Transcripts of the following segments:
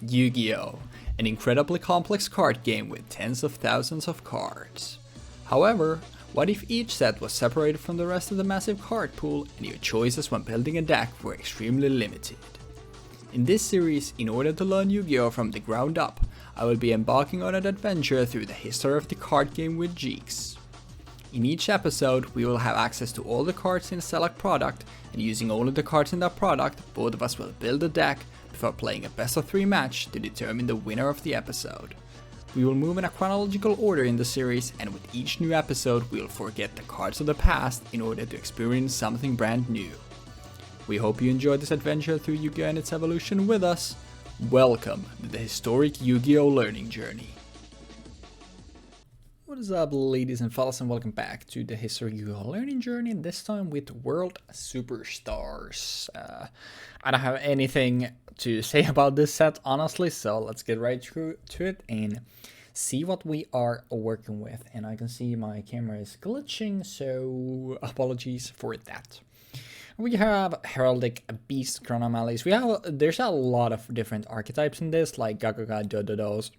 Yu-Gi-Oh! An incredibly complex card game with tens of thousands of cards. However, what if each set was separated from the rest of the massive card pool and your choices when building a deck were extremely limited? In this series, in order to learn Yu-Gi-Oh! From the ground up, I will be embarking on an adventure through the history of the card game with Jeexx. In each episode, we will have access to all the cards in a select product, and using only the cards in that product, both of us will build a deck before playing a best of 3 match to determine the winner of the episode. We will move in a chronological order in the series, and with each new episode we will forget the cards of the past in order to experience something brand new. We hope you enjoyed this adventure through Yu-Gi-Oh! And its evolution with us. Welcome to the historic Yu-Gi-Oh! Learning journey. What is up, ladies and fellas, and welcome back to the History Yu-Gi-Oh! Learning journey, this time with World Superstars. I don't have anything to say about this set, honestly, so let's get right through to it and see what we are working with. And I can see my camera is glitching, so apologies for that. We have Heraldic Beast Chronomalies. There's a lot of different archetypes in this, like Gagaga, Dododos,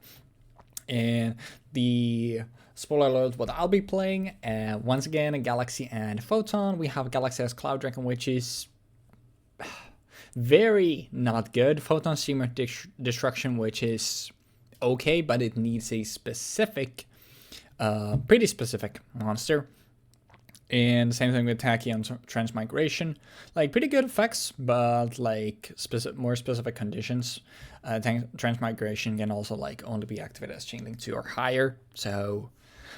and the spoiler alert, what I'll be playing, once again, a Galaxy and Photon. We have Galaxy as Cloud Dragon, which is very not good. Photon Streamer Destruction, which is okay, but it needs a specific, pretty specific monster. And the same thing with Tachyon Transmigration. Like, pretty good effects, but like more specific conditions. Transmigration can also like only be activated as Chain Link 2 or higher. So,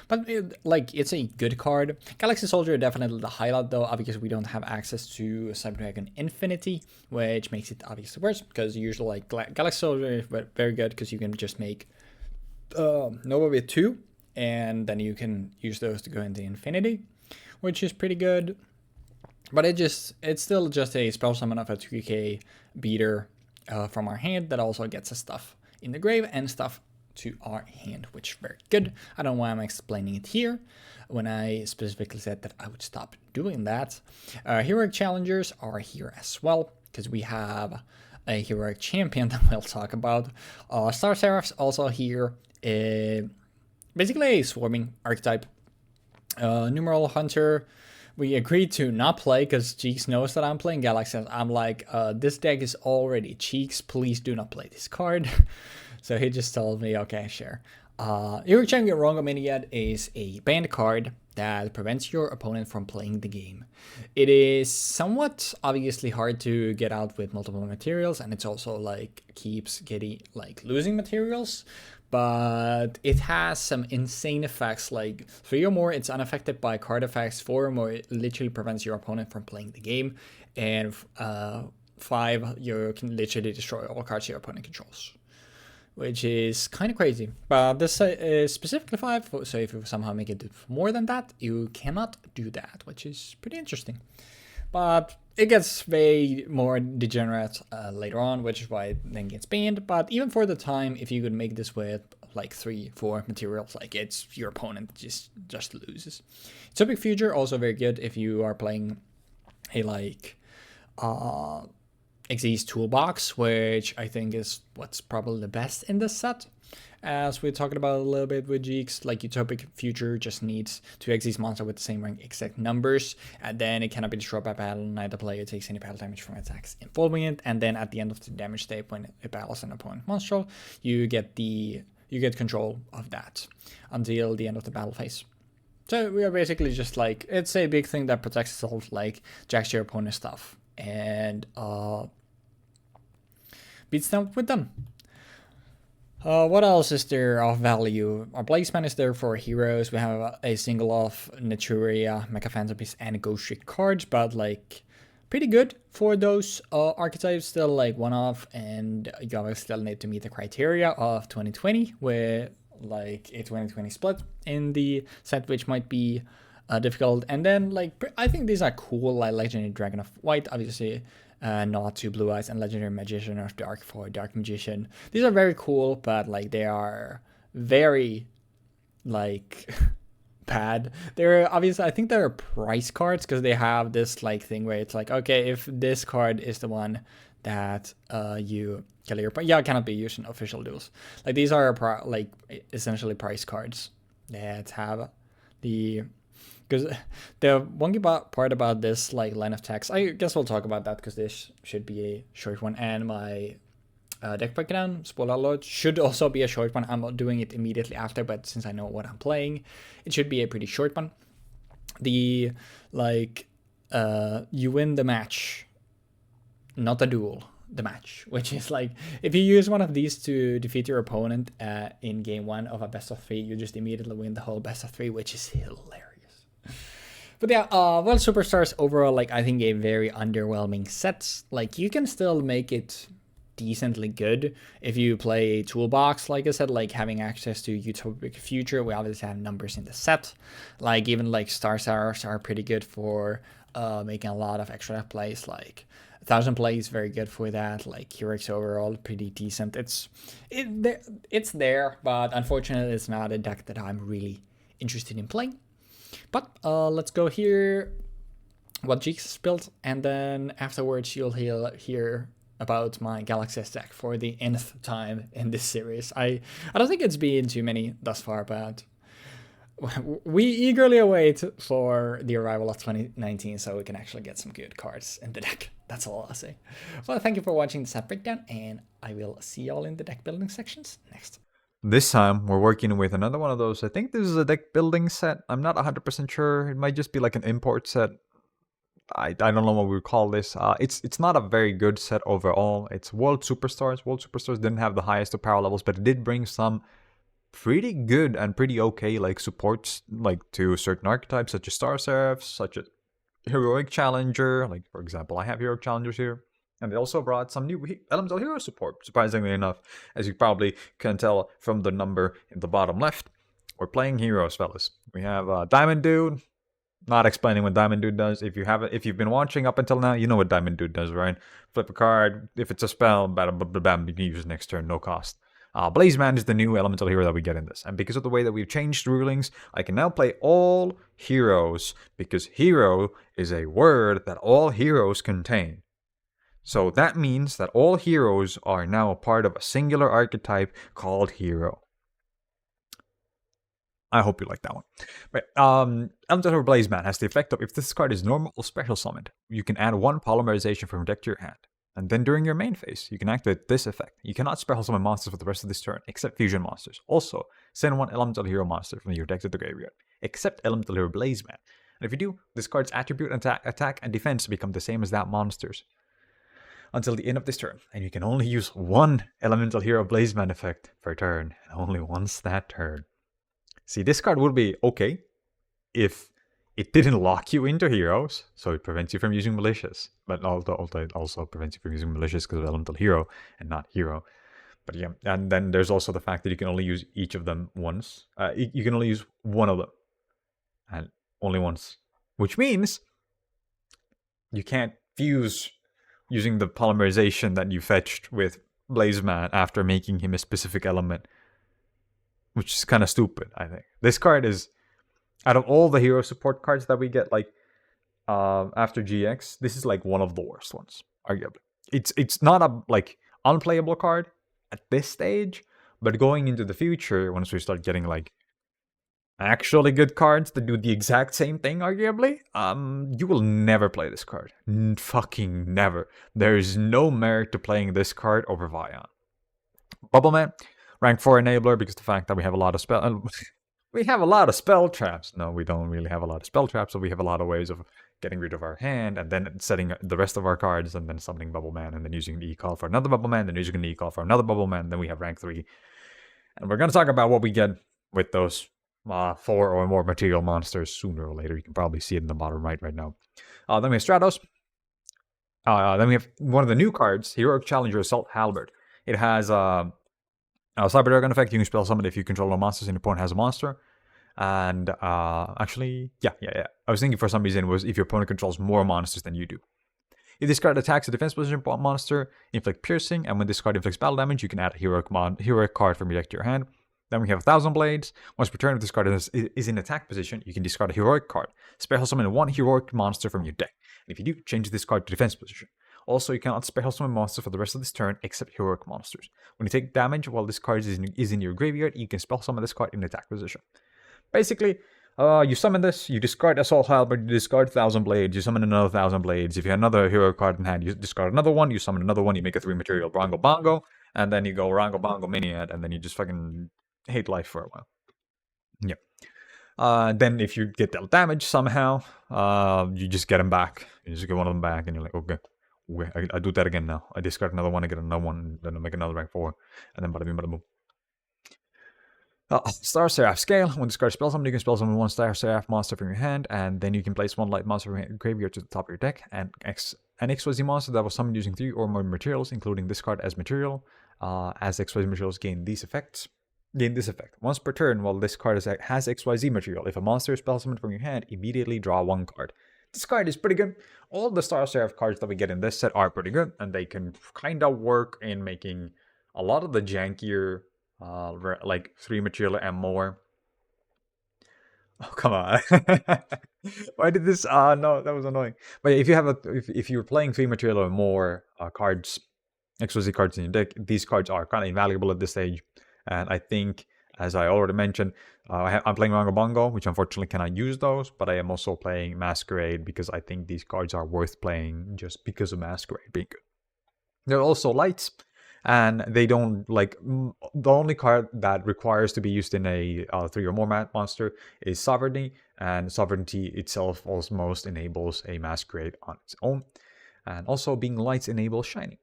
but it's a good card. Galaxy Soldier definitely the highlight though, obviously we don't have access to Cyber Dragon Infinity, which makes it obviously worse, because usually like Galaxy Soldier is very good because you can just make Nova with 2, and then you can use those to go into Infinity, which is pretty good. But it's still just a spell summon of a 2k beater from our hand that also gets us stuff in the grave and stuff to our hand, which is very good. I don't know why I'm explaining it here when I specifically said that I would stop doing that. Heroic Challengers are here as well, because we have a Heroic Champion that we'll talk about. Star Seraph's also here. Basically a swarming archetype. Numeral Hunter, we agreed to not play because Jeexx knows that I'm playing Galaxy. I'm like, this deck is already Jeexx, please do not play this card. So he just told me, okay, sure. Heroic Champion Rongominiad is a banned card that prevents your opponent from playing the game. It is somewhat obviously hard to get out with multiple materials, and it's also like keeps getting like losing materials. But it has some insane effects, like 3 or more, it's unaffected by card effects, 4 or more, it literally prevents your opponent from playing the game, and 5, you can literally destroy all cards your opponent controls, which is kind of crazy. But this is specifically 5, so if you somehow make it more than that, you cannot do that, which is pretty interesting. But it gets way more degenerate later on, which is why it then gets banned. But even for the time, if you could make this with like 3-4 materials, like it's your opponent just loses. Topic Future also very good if you are playing a like Xyz Toolbox, which I think is what's probably the best in this set. As we talked about a little bit with Jeexx, like Utopic Future just needs 2 Xyz monster with the same rank exact numbers, and then it cannot be destroyed by battle, neither player takes any battle damage from attacks involving it, and then at the end of the damage step when it battles an opponent monster, you get control of that until the end of the battle phase. So we are basically just like, it's a big thing that protects itself, like jacks your opponent's stuff and beats them with them. What else is there of value? Our Blazeman is there for heroes. We have a single of Naturia, Mecha Phantom Beast, and Ghost Trick cards, but like pretty good for those archetypes. Still like one-off, and you always still need to meet the criteria of 2020 with like a 2020 split in the set, which might be difficult. And then like I think these are cool, like Legendary Dragon of White, obviously. Not to Blue Eyes, and Legendary Magician of Dark for Dark Magician. These are very cool, but like they are very like bad. They're obviously, I think they're price cards because they have this like thing where it's like, okay, if this card is the one that you kill your. Yeah, it cannot be used in official duels. Like these are like essentially price cards that have the. Because the wonky part about this like line of text, I guess we'll talk about that because this should be a short one, and my deck breakdown, spoiler alert, should also be a short one. I'm not doing it immediately after, but since I know what I'm playing, it should be a pretty short one. The like you win the match, not the duel, the match, which is like if you use one of these to defeat your opponent in game 1 of a best of 3, you just immediately win the whole best of 3, which is hilarious. But yeah, well, Superstars overall, like I think a very underwhelming set. Like you can still make it decently good if you play a toolbox, like I said, like having access to Utopic Future. We obviously have numbers in the set, like even like Star Stars are pretty good for making a lot of extra plays. Like 1,000 plays, very good for that. Like Jeexx overall, pretty decent. It's there, but unfortunately, it's not a deck that I'm really interested in playing. But let's go here what Jeexx has built, and then afterwards you'll hear about my Galaxy deck for the nth time in this series. I don't think it's been too many thus far, but we eagerly await for the arrival of 2019 so we can actually get some good cards in the deck. That's all I'll say. Well, thank you for watching this set breakdown, and I will see y'all in the deck building sections next. This time, we're working with another one of those. I think this is a deck building set. I'm not 100% sure. It might just be like an import set. I don't know what we would call this. It's not a very good set overall. It's World Superstars. World Superstars didn't have the highest of power levels, but it did bring some pretty good and pretty okay like supports like to certain archetypes, such as Star Seraphs, such as Heroic Challenger. Like for example, I have Heroic Challengers here. And they also brought some new Elemental Hero support, surprisingly enough. As you probably can tell from the number in the bottom left, we're playing heroes, fellas. We have Diamond Dude. Not explaining what Diamond Dude does. If you've been watching up until now, you know what Diamond Dude does, right? Flip a card. If it's a spell, bam, you can use it next turn, no cost. Blaze Man is the new elemental hero that we get in this. And because of the way that we've changed rulings, I can now play all heroes, because hero is a word that all heroes contain. So that means that all heroes are now a part of a singular archetype called hero. I hope you like that one. But Elemental Hero Blaze Man has the effect of if this card is normal or special summoned, you can add 1 polymerization from your deck to your hand. And then during your main phase, you can activate this effect. You cannot special summon monsters for the rest of this turn, except fusion monsters. Also, send 1 Elemental Hero monster from your deck to the graveyard, except Elemental Hero Blaze Man. And if you do, this card's attribute, attack, and defense become the same as that monster's until the end of this turn, and you can only use 1 Elemental Hero Blaze Man effect per turn, and only once that turn. See, this card would be okay if it didn't lock you into heroes, so it prevents you from using malicious, but it also prevents you from using malicious because of Elemental Hero and not hero. But yeah, and then there's also the fact that you can only use each of them once. You can only use 1 of them, and only once, which means you can't fuse using the polymerization that you fetched with Blaze Man after making him a specific element, which is kind of stupid, I think. This card is, out of all the hero support cards that we get, like after GX, this is like one of the worst ones, arguably. It's not a like unplayable card at this stage, but going into the future, once we start getting like actually good cards that do the exact same thing, arguably, you will never play this card. Fucking never. There is no merit to playing this card over Vion. Bubble Man, rank 4 enabler, because the fact that we have a lot of spell traps. No, we don't really have a lot of spell traps, so we have a lot of ways of getting rid of our hand, and then setting the rest of our cards, and then summoning Bubble Man, and then using the E-Call for another Bubble Man, then using the E-Call for another Bubble Man, then we have rank 3. And we're going to talk about what we get with those 4 or more material monsters sooner or later. You can probably see it in the bottom right now. Then we have Stratos. Then we have one of the new cards, Heroic Challenger Assault Halberd. It has Cyber Dragon effect. You can spell summon if you control no monsters and your opponent has a monster. And actually, yeah. I was thinking for some reason it was if your opponent controls more monsters than you do. If this card attacks a defense position monster, inflict piercing, and when this card inflicts battle damage, you can add a heroic card from your deck to your hand. Then we have 1,000 Blades. Once per turn, if this card is in attack position, you can discard a heroic card. Special summon 1 heroic monster from your deck. And if you do, change this card to defense position. Also, you cannot special summon monsters for the rest of this turn except heroic monsters. When you take damage while this card is in your graveyard, you can special summon this card in attack position. Basically, you summon this, you discard Assault Halberd, you discard 1,000 Blades, you summon another 1,000 Blades. If you have another hero card in hand, you discard another one, you summon another one, you make a 3 material Brongo Bongo, and then you go Rango Bongo Miniad, and then you just fucking hate life for a while. Yeah. Then if you get dealt damage somehow, you just get them back. You just get one of them back, and you're like, okay, I do that again now. I discard another one, I get another one, then I make another rank 4, and then bada bing bada boom. Star Seraph Scale. When discard spell summon, you can spell summon one Star Seraph monster from your hand, and then you can place one light monster from your graveyard to the top of your deck, and an XYZ monster that was summoned using 3 or more materials, including this card as material. As XYZ materials gain these effects. Gain this effect. Once per turn, while this card has XYZ material, if a monster is spell summoned from your hand, immediately draw 1 card. This card is pretty good. All the Star Seraph cards that we get in this set are pretty good, and they can kind of work in making a lot of the jankier, like 3 material and more. Oh, come on. Why did this? No, that was annoying. But if you have if you're playing 3 material or more cards, XYZ cards in your deck, these cards are kind of invaluable at this stage. And I think, as I already mentioned, I'm playing Rango Bongo, which unfortunately cannot use those, but I am also playing Masquerade because I think these cards are worth playing just because of Masquerade being good. They're also lights, and they don't, like, the only card that requires to be used in a 3 or more monster is Sovereignty, and Sovereignty itself almost enables a Masquerade on its own. And also, being lights enables Shining.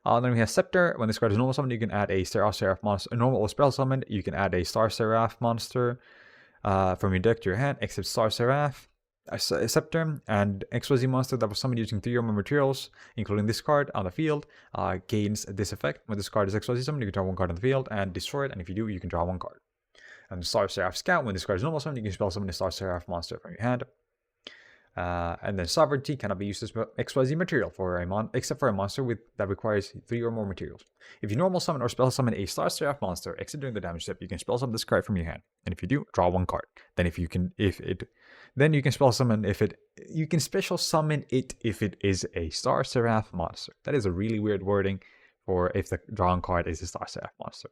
Then we have Scepter. When this card is normal summoned, you can add a Seraph monster. Normal or spell summoned, you can add a Star Seraph monster from your deck to your hand, except Star Seraph, Scepter, and XYZ monster that was summoned using 3 or more materials, including this card on the field, gains this effect. When this card is XYZ summoned, you can draw 1 card on the field and destroy it, and if you do, you can draw 1 card. And Star Seraph Scout. When this card is normal summoned, you can spell summon a Star Seraph monster from your hand. And then Sovereignty cannot be used as XYZ material for except for a monster that requires 3 or more materials. If you normal summon or spell summon a Star Seraph monster, except during the damage step, you can spell summon this card from your hand. And if you do, draw 1 card. Then you can spell summon you can special summon it if it is a Star Seraph monster. That is a really weird wording for if the drawn card is a Star Seraph monster.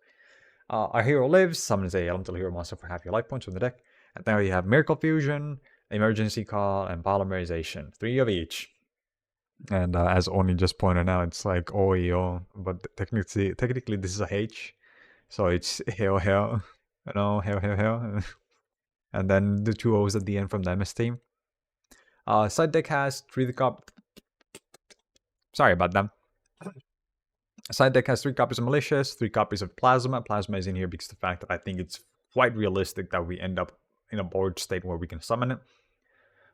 Our hero lives, summons a elemental hero monster for half your life points from the deck. And now you have Miracle Fusion, Emergency Call, and Polymerization. 3 of each. And as Oni just pointed out, it's like OEO, but technically this is a H. So it's Heo Heo. You know, Heo Heo Heo. And then the 2 O's at the end from the MS team. Side deck has 3 copies. Sorry about that. Side deck has 3 copies of Malicious, 3 copies of Plasma. Plasma is in here because of the fact that I think it's quite realistic that we end up in a board state where we can summon it.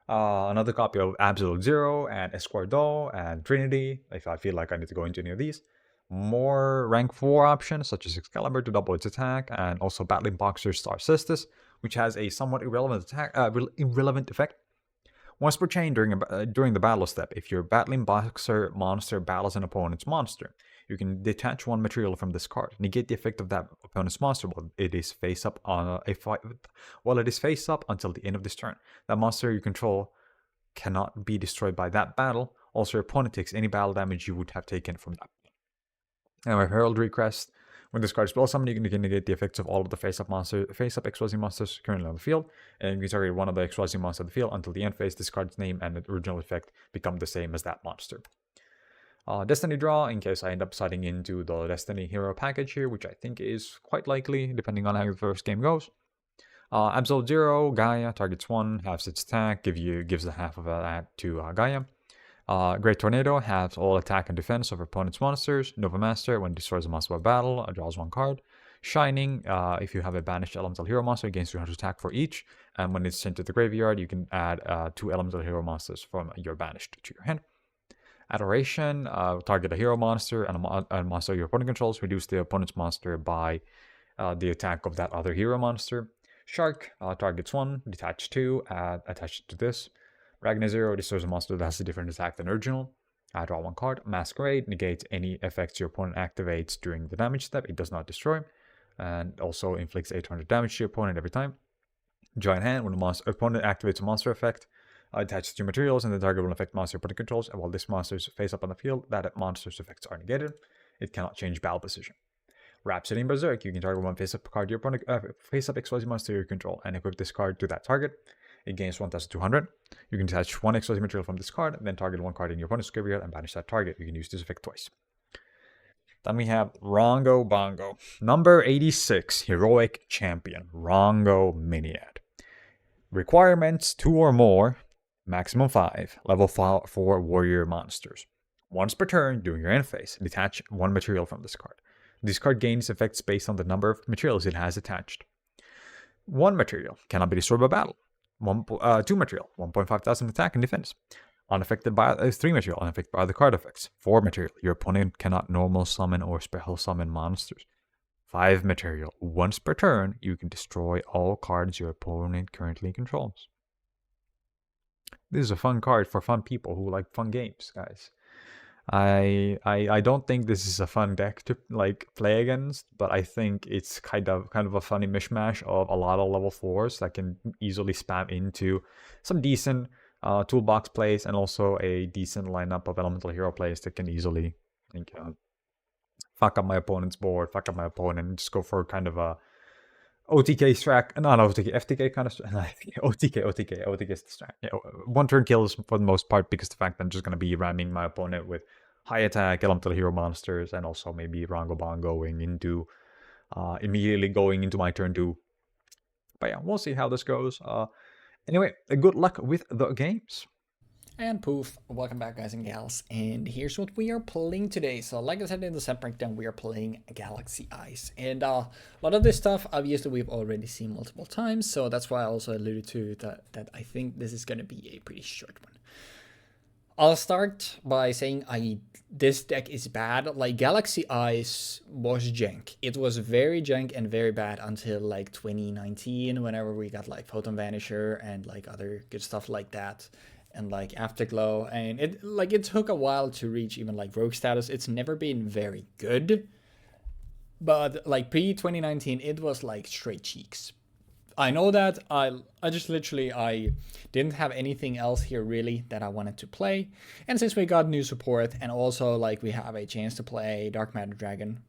Another copy of Absolute Zero and Esquardo and Trinity, if I feel like I need to go into any of these. More rank 4 options, such as Excalibur to double its attack, and also Battling Boxer Star Sisters, which has a somewhat irrelevant effect. Once per chain during the battle step, if your Battling Boxer monster battles an opponent's monster, you can detach 1 material from this card. Negate the effect of that opponent's monster while it is face up until the end of this turn. That monster you control cannot be destroyed by that battle. Also, your opponent takes any battle damage you would have taken from that. And with Heraldry Crest, when this card is spell summoned, you can negate the effects of all of the face-up XYZ monsters currently on the field, and you can target one of the XYZ monsters on the field until the end phase. This card's name and the original effect become the same as that monster. Destiny Draw, in case I end up siding into the Destiny Hero package here, which I think is quite likely, depending on how the first game goes. Absolute Zero, Gaia, targets 1, halves its attack, gives the half of that to Gaia. Great Tornado, halves all attack and defense of opponent's monsters. Nova Master, when it destroys a monster by battle, draws 1 card. Shining, if you have a banished elemental hero monster, gains 200 attack for each. And when it's sent to the graveyard, you can add 2 elemental hero monsters from your banished to your hand. Adoration, target a hero monster and a monster your opponent controls, reduce the opponent's monster by the attack of that other hero monster. Shark, targets 1, detach 2, attach it to this. Ragnar Zero, destroys a monster that has a different attack than original. Draw 1 card. Masquerade, negates any effects your opponent activates during the damage step. It does not destroy. And also inflicts 800 damage to your opponent every time. Giant Hand, when the opponent activates a monster effect, Attach 2 materials, and the target will affect monster opponent controls. And while this monster is face up on the field, that monster's effects are negated. It cannot change battle position. Rhapsody and Berserk. You can target one face-up card your opponent face-up XYZ monster you control, and equip this card to that target. It gains 1,200. You can attach one XYZ material from this card, and then target one card in your opponent's graveyard and banish that target. You can use this effect twice. Then we have Rongo Bongo. Number 86, Heroic Champion, Rongo Miniad. Requirements 2 or more, maximum 5, level 4 warrior monsters. Once per turn, during your end phase, detach one material from this card. This card gains effects based on the number of materials it has attached. 1 material cannot be destroyed by battle. 2 material, 1,500 attack and defense. Unaffected by 3 material, unaffected by the card effects. 4 material, your opponent cannot normal summon or special summon monsters. 5 material, once per turn, you can destroy all cards your opponent currently controls. This is a fun card for fun people who like fun games, guys. I don't think this is a fun deck to like play against, but I think it's kind of a funny mishmash of a lot of level 4s that can easily spam into some decent toolbox plays and also a decent lineup of elemental hero plays that can easily fuck up my opponent's board, fuck up my opponent, and just go for kind of a OTK strat, not OTK, FTK kind of strat. OTK is the strat. Yeah, 1 turn kills for the most part because the fact that I'm just going to be ramming my opponent with high attack, elemental hero monsters, and also maybe Rongo Bongo going into, immediately going into my turn 2. But yeah, we'll see how this goes. Anyway, good luck with the games. And poof, welcome back guys and gals, and here's what we are playing today. So like I said in the set breakdown, we are playing Galaxy Ice, and a lot of this stuff obviously we've already seen multiple times, so that's why I also alluded to that I think this is going to be a pretty short one. I'll start by saying this deck is bad. Like, Galaxy Ice was jank. It was very jank and very bad until like 2019, whenever we got like Photon Vanisher and like other good stuff like that. And like Afterglow, and it took a while to reach even like Rogue status. It's never been very good, but like pre 2019, it was like straight cheeks. I know that I just literally I didn't have anything else here really that I wanted to play, and since we got new support and also like we have a chance to play Dark Matter Dragon,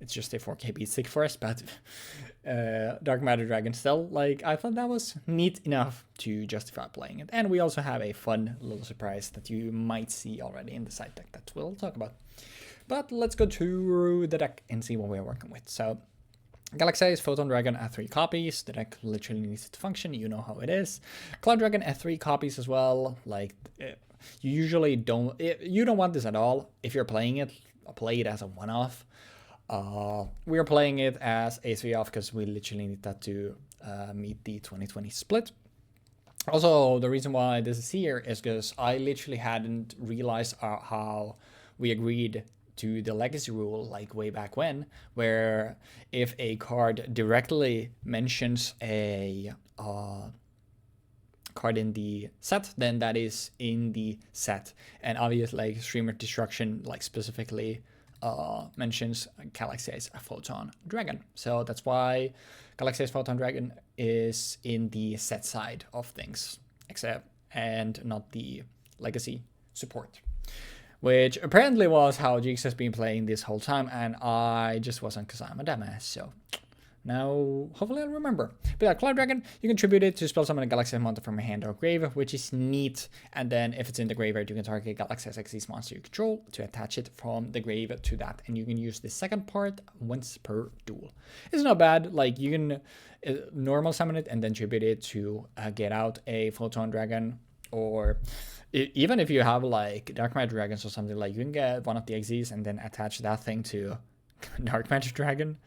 it's just a 4K beat stick for us, but Dark Matter Dragon still, like, I thought that was neat enough to justify playing it. And we also have a fun little surprise that you might see already in the side deck that we'll talk about. But let's go to the deck and see what we're working with. So Galaxy Ice Photon Dragon at 3 copies. The deck literally needs to function. You know how it is. Cloud Dragon at 3 copies as well. Like, you usually don't... You don't want this at all. If you're playing it, play it as a one-off. We are playing it as a 3-off because we literally need that to meet the 2020 split. Also, the reason why this is here is because I literally hadn't realized how we agreed to the legacy rule like way back when, where if a card directly mentions a card in the set, then that is in the set. And obviously, like, Streamer Destruction, like, specifically mentions Galaxy Ice Photon Dragon. So that's why Galaxy Ice Photon Dragon is in the set side of things, and not the legacy support, which apparently was how Jeexx has been playing this whole time, and I just wasn't because I'm a dumbass. So now, hopefully I'll remember. But yeah, Cloud Dragon, you contribute it to spell summon a Galaxy monster from your hand or grave, which is neat. And then if it's in the graveyard, you can target Galaxy XYZ monster you control to attach it from the grave to that. And you can use the second part once per duel. It's not bad. Like, you can normal summon it and then tribute it to get out a Photon Dragon. Or even if you have like Dark Matter Dragons or something, like, you can get one of the XYZs and then attach that thing to Dark Matter Dragon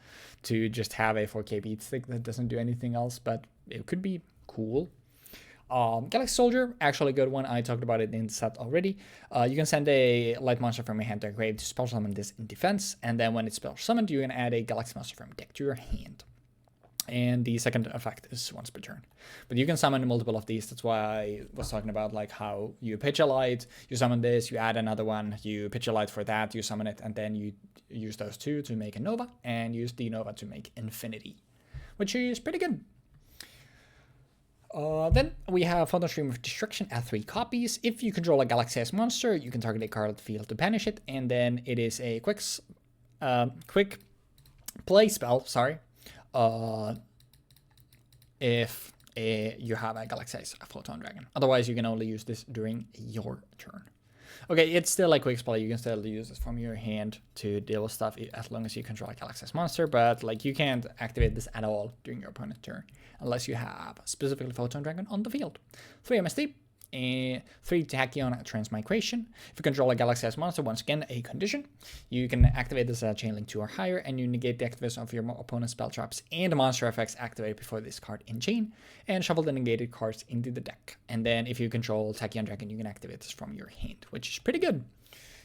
to just have a 4K beat stick that doesn't do anything else, but it could be cool. Galaxy Soldier, actually a good one. I talked about it in the set already. You can send a light monster from your hand to your grave to spell summon this in defense, and then when it's spell summoned, you can add a Galaxy monster from deck to your hand. And the second effect is once per turn. But you can summon multiple of these. That's why I was talking about like how you pitch a light, you summon this, you add another one, you pitch a light for that, you summon it, and then you use those two to make a Nova, and use the Nova to make Infinity, which is pretty good. Then we have Photon Stream of Destruction at 3 copies. If you control a Galaxy-S monster, you can target a card at the field to banish it, and then it is a quick play spell, sorry, if you have a Galaxy-S Photon Dragon. Otherwise, you can only use this during your turn. Okay, it's still like quick spell. You can still use this from your hand to deal with stuff as long as you control a Galaxy-S monster, but like you can't activate this at all during your opponent's turn unless you have specifically Photon Dragon on the field. 3 MST, 3 Tachyon Transmigration. If you control a Galaxy-S monster, once again, a condition. You can activate this at chain link 2 or higher, and you negate the activation of your opponent's spell traps and monster effects activated before this card in chain, and shuffle the negated cards into the deck. And then if you control Tachyon Dragon, you can activate this from your hand, which is pretty good.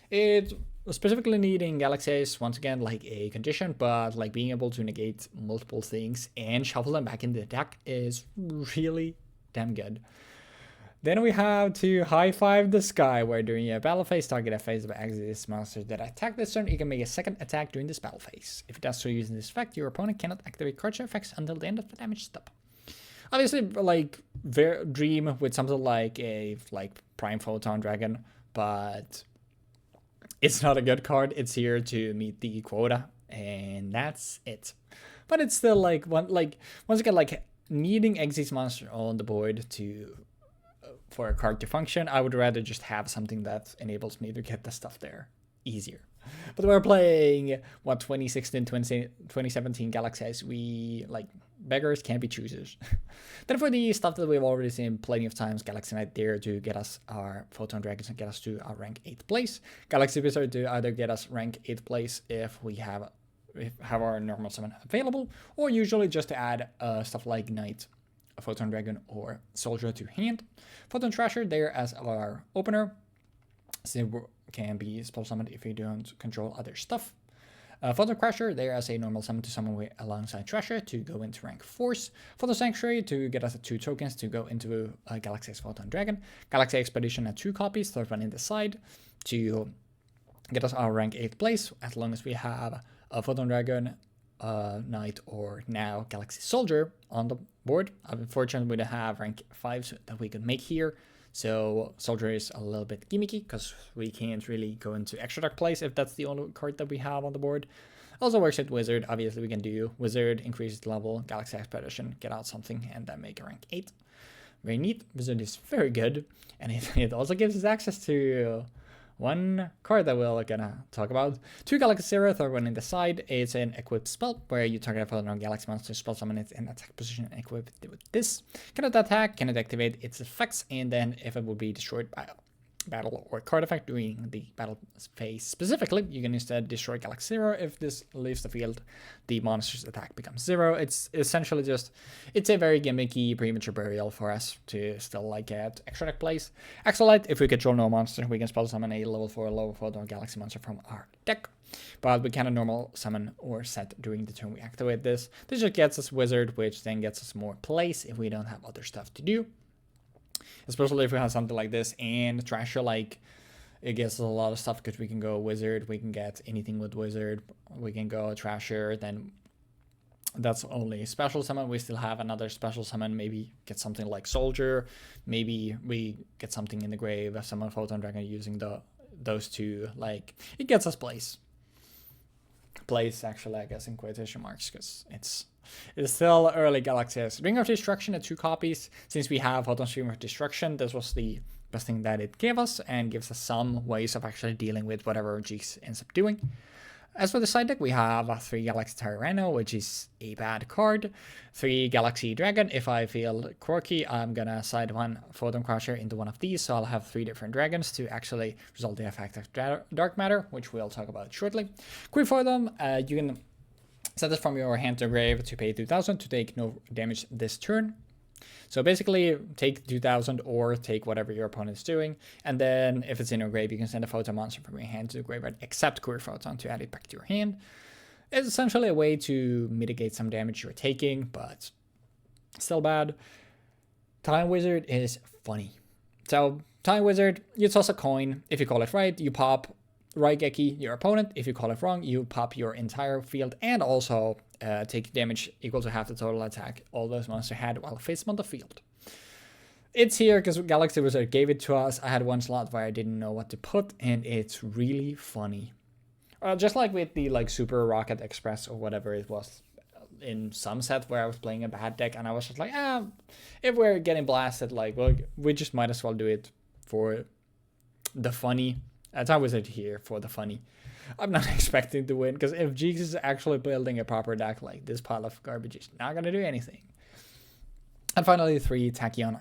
It specifically needing Galaxy-S, once again, like a condition, but like being able to negate multiple things and shuffle them back into the deck is really damn good. Then we have to High Five the Sky, where during a battle phase, target a phase of Axis monsters that attack this turn, you can make a second attack during this battle phase. If it does so using this effect, your opponent cannot activate card effects until the end of the damage step. Obviously, like, dream with something like a Prime Photon Dragon, but it's not a good card. It's here to meet the quota, and that's it. But it's still like once again, like needing Exit monster on the board for a card to function. I would rather just have something that enables me to get the stuff there easier. But we're playing 2016, 2017 Galaxies. We like beggars can't be choosers. Then for the stuff that we've already seen plenty of times, Galaxy Knight there to get us our Photon Dragons and get us to our rank 8th place. Galaxy Wizard to either get us rank 8th place if we have our normal summon available, or usually just to add stuff like Knight, a Photon Dragon, or Soldier to hand. Photon Thrasher there as our opener. So can be spell summoned if you don't control other stuff. Photon Crusher there as a normal summon to summon alongside Thrasher to go into rank Force. Photon Sanctuary to get us 2 tokens to go into Galaxy-S Photon Dragon. Galaxy Expedition at 2 copies, third one in the side to get us our rank 8th place, as long as we have a Photon Dragon, Knight, or now Galaxy Soldier on the board. Unfortunately, we don't have rank 5 that we could make here. So Soldier is a little bit gimmicky because we can't really go into extra dark place if that's the only card that we have on the board. Also works with Wizard. Obviously, we can do Wizard, increases the level, Galaxy Expedition, get out something, and then make a rank 8. Very neat. Wizard is very good. And it also gives us access to one card that we're gonna talk about. 2 Galaxy Zero, third one in the side. It's an equipped spell where you target a Photon Galaxy monster, spell summon it in attack position, and equip it with this. Cannot attack, cannot activate its effects, and then if it would be destroyed by battle or card effect during the battle phase specifically, you can instead destroy Galaxy Zero. If this leaves the field, the monster's attack becomes 0. It's essentially just, it's a very gimmicky premature burial for us to still like get extra deck plays. Exolite, if we control no monster, we can spell summon a level 4 lower Photon Galaxy monster from our deck. But we cannot normal summon or set during the turn we activate this. This just gets us Wizard, which then gets us more plays if we don't have other stuff to do. Especially if we have something like this and Thrasher, like, it gets us a lot of stuff because we can go Wizard, we can get anything with Wizard, we can go Thrasher, then that's only special summon. We still have another special summon, maybe get something like Soldier, maybe we get something in the grave, summon Photon Dragon using those 2, like, it gets us plays. Plays, actually, I guess, in quotation marks, because it's still early Galaxies. Ring of Destruction at 2 copies. Since we have Photon Stream of Destruction, this was the best thing that it gave us, and gives us some ways of actually dealing with whatever Jeexx ends up doing. As for the side deck, we have 3 Galaxy Tyranno, which is a bad card. 3 Galaxy Dragon. If I feel quirky, I'm gonna side 1 Photon Crusher into one of these, so I'll have 3 different dragons to actually resolve the effect of Dark Matter, which we'll talk about shortly. Queer Photon, you can set this from your hand to grave to pay 2,000 to take no damage this turn. So basically, take 2,000 or take whatever your opponent is doing, and then if it's in your grave, you can send a Photon monster from your hand to the graveyard, except Queer Photon, to add it back to your hand. It's essentially a way to mitigate some damage you're taking, but still bad. Time Wizard is funny. So, Time Wizard, you toss a coin. If you call it right, you pop Raigeki, your opponent. If you call it wrong, you pop your entire field and also take damage equal to half the total attack all those monsters had while facing on the field. It's here because Galaxy Wizard gave it to us. I had one slot where I didn't know what to put, and it's really funny. Just like with the like Super Rocket Express or whatever it was in some set where I was playing a bad deck, and I was just like, if we're getting blasted, like, well, we just might as well do it for the funny. That's how Wizard here for the funny. I'm not expecting to win, because if Jeexx is actually building a proper deck, like, this pile of garbage is not gonna do anything. And finally, 3 Tachyon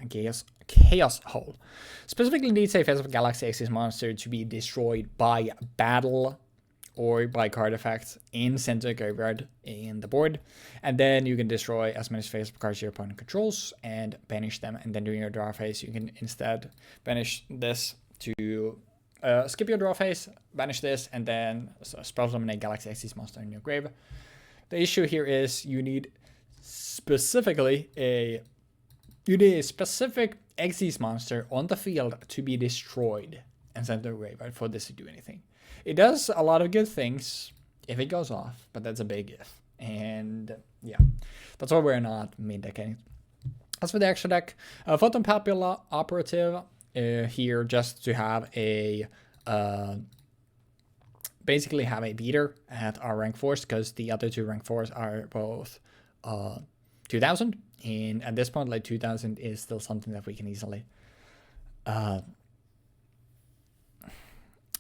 Chaos Hole. Specifically needs a face of Galaxy Axis monster to be destroyed by battle or by card effects in center graveyard in the board. And then you can destroy as many face of cards your opponent controls and banish them. And then during your draw phase, you can instead banish this to skip your draw phase, banish this, and then spell summon a Galaxy Axis monster in your grave. The issue here is you need specifically a specific Xyz monster on the field to be destroyed and sent to the graveyard for this to do anything. It does a lot of good things if it goes off, but that's a big if. And yeah, that's why we're not main decking. As for the extra deck, Photon Papilla Operative here just to have a basically have a beater at our rank 4s, because the other 2 rank 4s are both 2000. And at this point, like 2000 is still something that we can easily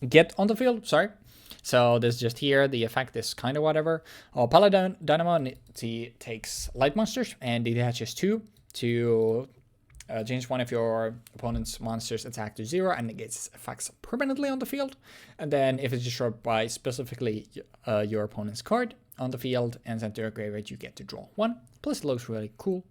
get on the field. Sorry. So this just here, the effect is kind of whatever. Paladin Dynamo takes light monsters and detaches 2 to change one of your opponent's monsters attack to 0 and negates effects permanently on the field. And then if it's destroyed by specifically your opponent's card on the field and sent to your graveyard, you get to draw 1. Plus it looks really cool.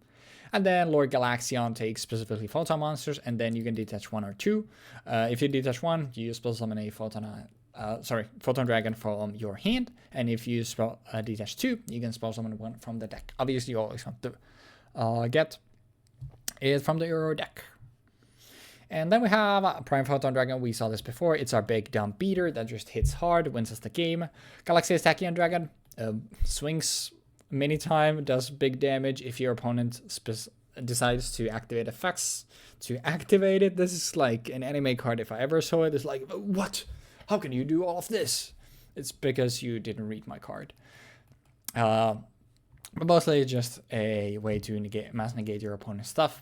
And then Lord Galaxion takes specifically Photon monsters, and then you can detach 1 or 2. If you detach 1, you spell summon a Photon Dragon from your hand, and if you spell detach 2, you can spell summon 1 from the deck. Obviously, you always want to get it from the Euro deck. And then we have Prime Photon Dragon. We saw this before. It's our big dumb beater that just hits hard, wins us the game. Galaxy Tachyon Dragon swings many times, does big damage if your opponent decides to activate effects to activate it. This is like an anime card. If I ever saw it, it's like, what? How can you do all of this? It's because you didn't read my card. But mostly just a way to mass negate your opponent's stuff.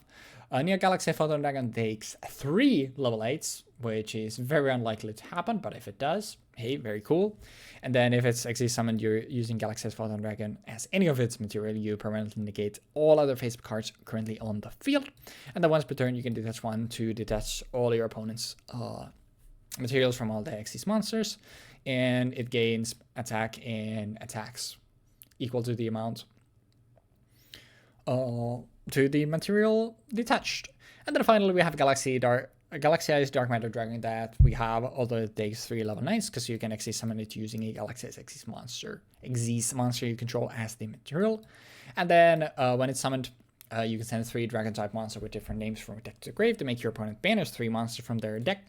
Neo Galaxy Photon Dragon takes 3 level 8s, which is very unlikely to happen, but if it does, hey, very cool. And then if it's actually summoned, you're using Galaxy Photon Dragon as any of its material, you permanently negate all other face cards currently on the field. And then once per turn, you can detach 1 to detach all your opponent's materials from all the Xyz monsters. And it gains attack and attacks equal to the amount to the material detached. And then finally we have Galaxy Eyes Dark Matter Dragon that we have, although it takes 3 level 9s, because you can actually summon it using a Galaxy Eyes Xyz monster you control as the material. And then when it's summoned, you can send 3 dragon type monster with different names from deck to grave to make your opponent banish 3 monsters from their deck.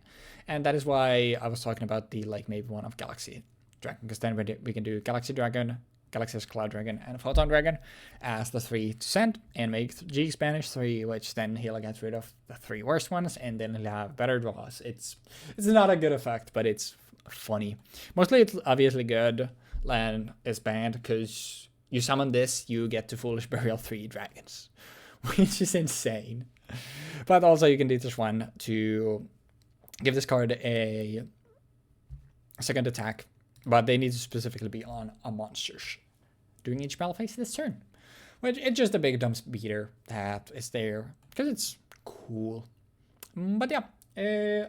And that is why I was talking about the like maybe one of Galaxy Dragon, because then we can do Galaxy Dragon, Galaxy's Cloud Dragon, and Photon Dragon as the 3 to send, and make Jeexx banish 3, which then he'll get rid of the 3 worst ones, and then he'll have better draws. It's not a good effect, but it's funny. Mostly it's obviously good land is banned, because you summon this, you get to Foolish Burial 3 dragons, which is insane. But also you can do this one to give this card a second attack, but they need to specifically be on a monsters during each battle phase this turn. Which it's just a big dumb beater that is there because it's cool. But yeah,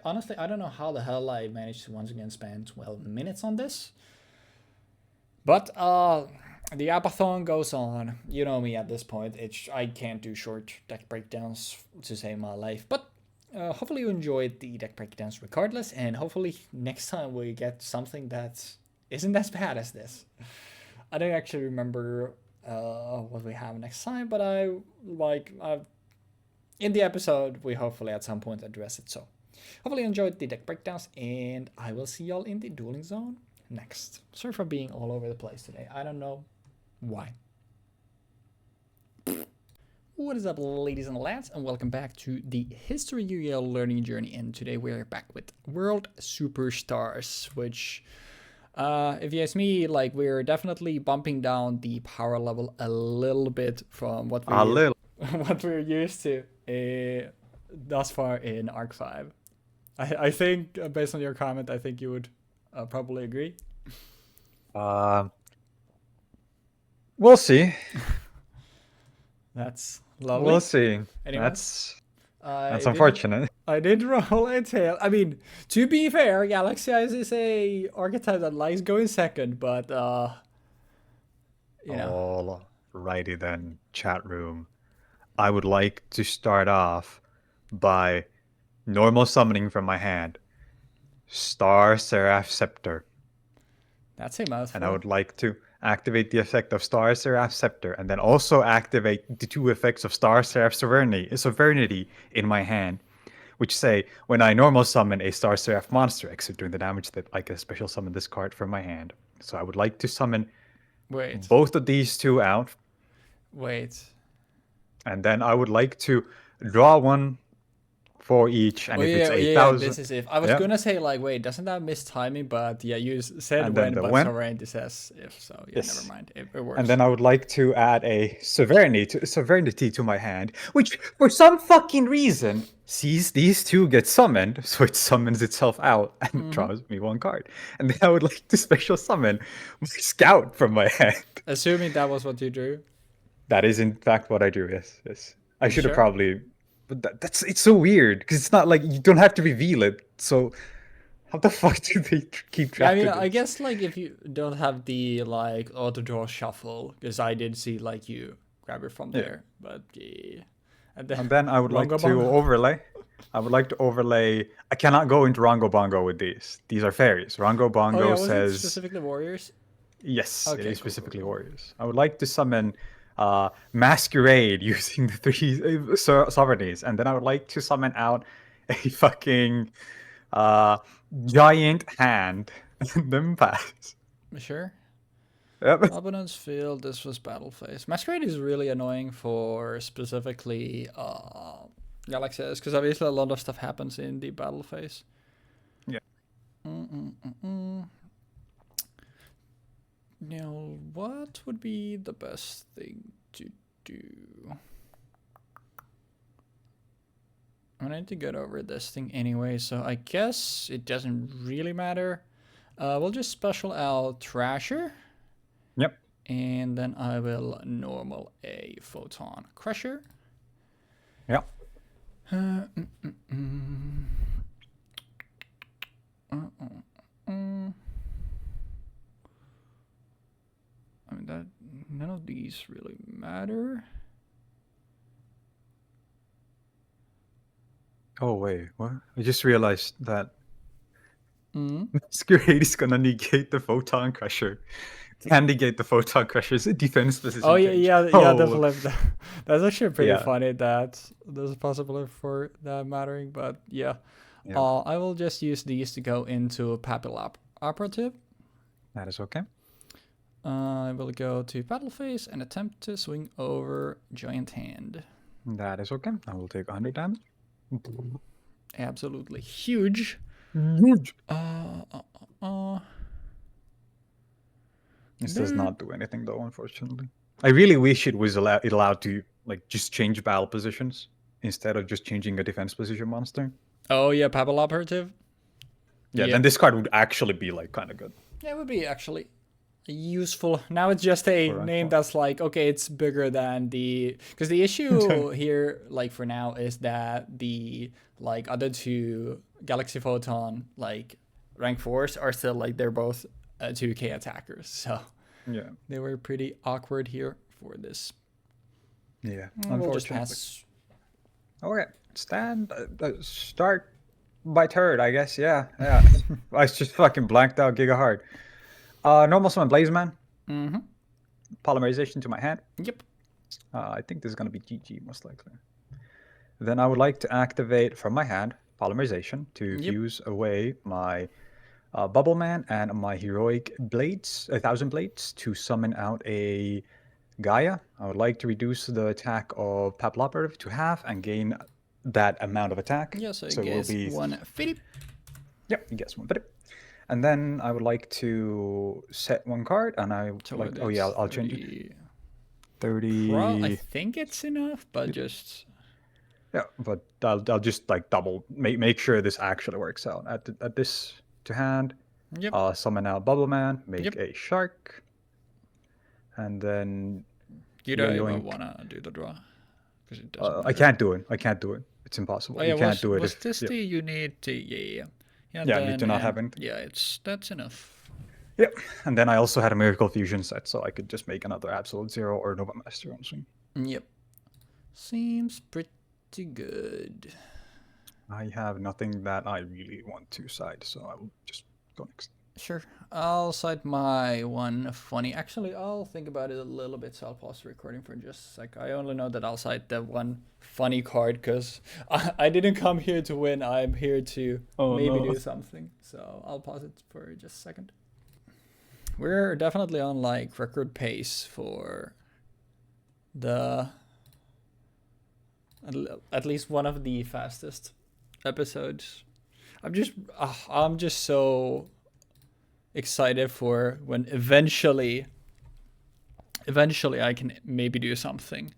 honestly, I don't know how the hell I managed to once again spend 12 minutes on this. But the apathon goes on. You know me at this point. I can't do short deck breakdowns to save my life. But hopefully you enjoyed the deck breakdowns regardless. And hopefully next time we get something that isn't as bad as this. I don't actually remember what we have next time, but in the episode we hopefully at some point address it. So hopefully you enjoyed the deck breakdowns, and I will see y'all in the dueling zone next. Sorry for being all over the place today. I don't know why. What is up, ladies and lads, and welcome back to the History Yu-Gi-Oh! Learning Journey. And today we're back with World Superstars, which, if you ask me, like, we're definitely bumping down the power level a little bit from what A we little. what we're used to thus far in Arc 5. I think, based on your comment, I think you would probably agree. We'll see. That's lovely. We'll see. Anyways, That's unfortunate. I did roll a tail. I mean, to be fair, Galaxy Eyes is a archetype that likes going second, but you know. Alrighty then, chat room. I would like to start off by normal summoning from my hand. Star Seraph Scepter. That's a mouthful. And I would like to activate the effect of Star Seraph Scepter, and then also activate the two effects of Star Seraph Sovereignty in my hand, which say when I normal summon a Star Seraph monster, except during the damage that I can special summon this card from my hand. So I would like to summon both of these two out. And then I would like to draw one for each, and if it's 8,000... this is if. I was gonna say, like, wait, doesn't that miss timing? But yeah, you said when, but Sovereignty says if, so yeah, yes. Never mind. It works. And then I would like to add a Sovereignty to my hand, which, for some fucking reason, sees these two get summoned, so it summons itself out and draws me one card. And then I would like to special summon my Scout from my hand. Assuming that was what you drew? That is, in fact, what I drew, yes. I should have probably... But it's so weird, because it's not like you don't have to reveal it, so how the fuck do they keep track of it? I guess, like, if you don't have the, like, auto-draw shuffle, because I did see, like, you grab it from there, but yeah. And then I would like to overlay. I would like to overlay... I cannot go into Rongo Bongo with these. These are fairies. Rongo Bongo says... it specifically warriors? Yes, it is specifically warriors. I would like to summon... Masquerade using the 3 sovereignties, and then I would like to summon out a fucking giant hand and then pass. Sure. Yep. Opponent's field, this was battle phase. Masquerade is really annoying for specifically Galaxy S, because obviously a lot of stuff happens in the battle phase. Yeah. Now, what would be the best thing to do? I need to get over this thing anyway, so I guess it doesn't really matter. We'll just special out Thrasher. Yep. And then I will normal a Photon Crusher. Yep. I mean, that none of these really matter. Oh wait, what? I just realized that Masquerade is gonna negate the Photon Crusher. Can negate the Photon Crusher's defense position. Oh yeah, definitely. That's actually pretty funny that there's a possibility for that mattering, but yeah. I will just use these to go into Papillon Operative. That is okay. I will go to battle phase and attempt to swing over Giant Hand. That is okay. I will take 100 damage. Absolutely huge. This does not do anything though, unfortunately. I really wish it was allowed to like just change battle positions instead of just changing a defense position monster. Oh yeah, Papillon Operative. Yeah, then this card would actually be like kind of good. Yeah, it would be actually useful. Now it's just a name that's like, okay, it's bigger than the... Because the issue here, like, for now, is that the, like, other two Galaxy Photon, like, rank 4s are still, like, they're both 2k attackers. So yeah, they were pretty awkward here for this. Yeah, we'll just pass. Okay, start by turd, I guess. Yeah. I just fucking blanked out Giga hard. Normal summon Blazeman. Polymerization to my hand. Yep. I think this is going to be GG, most likely. Then I would like to activate from my hand Polymerization to fuse away my Bubble Man and my Heroic Blades, 1,000 Blades, to summon out a Gaia, I would like to reduce the attack of Papilloperative to half and gain that amount of attack. Yeah, so I it will guess be 150. Yep, you guess one. But and then I would like to set one card, and I would So like. Oh yeah, I'll change it. 30. I think it's enough, but just Yeah, but I'll just like double make sure this actually works out. At this to hand, yep. Summon out Bubble Man, make Yep. a shark, and then You don't even yoink. wanna do the draw because it doesn't matter. I can't do it. I can't do it. It's impossible. Oh yeah, You can't do it. was If, this yeah. the you need to yeah. Yeah, you need to not have it. Yeah, that's enough. Yep. And then I also had a Miracle Fusion set, so I could just make another Absolute Zero or Nova Master on swing. Yep. Seems pretty good. I have nothing that I really want to side, so I'll just go next. Sure. I'll cite my one funny. Actually, I'll think about it a little bit, so I'll pause the recording for just a sec. I only know that I'll cite the one funny card because I didn't come here to win. I'm here to do something. So I'll pause it for just a second. We're definitely on like record pace for the at least one of the fastest episodes. I'm just so excited for when eventually I can maybe do something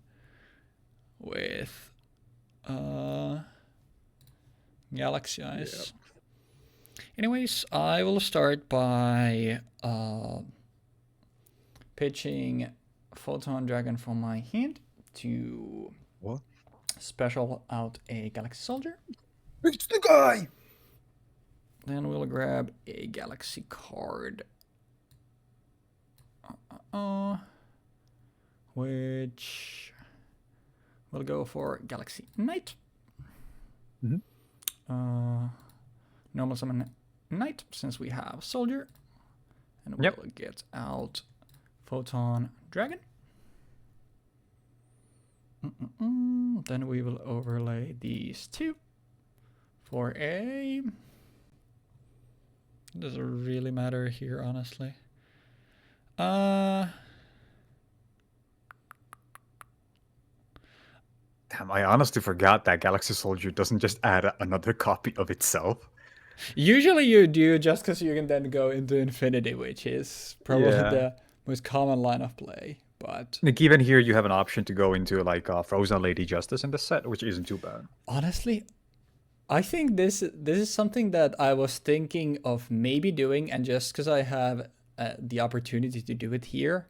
with Galaxy Eyes. Yep. Anyways, I will start by pitching Photon Dragon from my hand to special out a Galaxy Soldier. It's the guy! Then we'll grab a Galaxy card. Which we'll go for Galaxy Knight. Normal summon Knight since we have Soldier. And we'll get out Photon Dragon. Then we will overlay these two for a... Does it really matter here, honestly? Damn, I honestly forgot that Galaxy Soldier doesn't just add another copy of itself. Usually you do, just because you can then go into Infinity, which is probably the most common line of play. But like even here, you have an option to go into like Frozen Lady Justice in the set, which isn't too bad. Honestly, I think this is something that I was thinking of maybe doing, and just because I have the opportunity to do it here,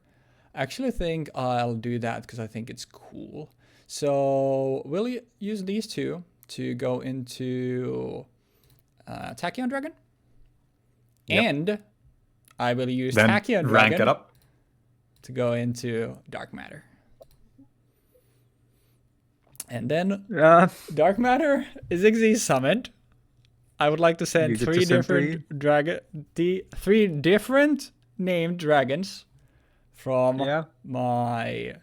I actually think I'll do that because I think it's cool. So we'll use these two to go into Tachyon Dragon, and I will use then Tachyon Dragon rank it up to go into Dark Matter. And then Dark Matter is Xyz summoned. I would like to send three different named dragons from my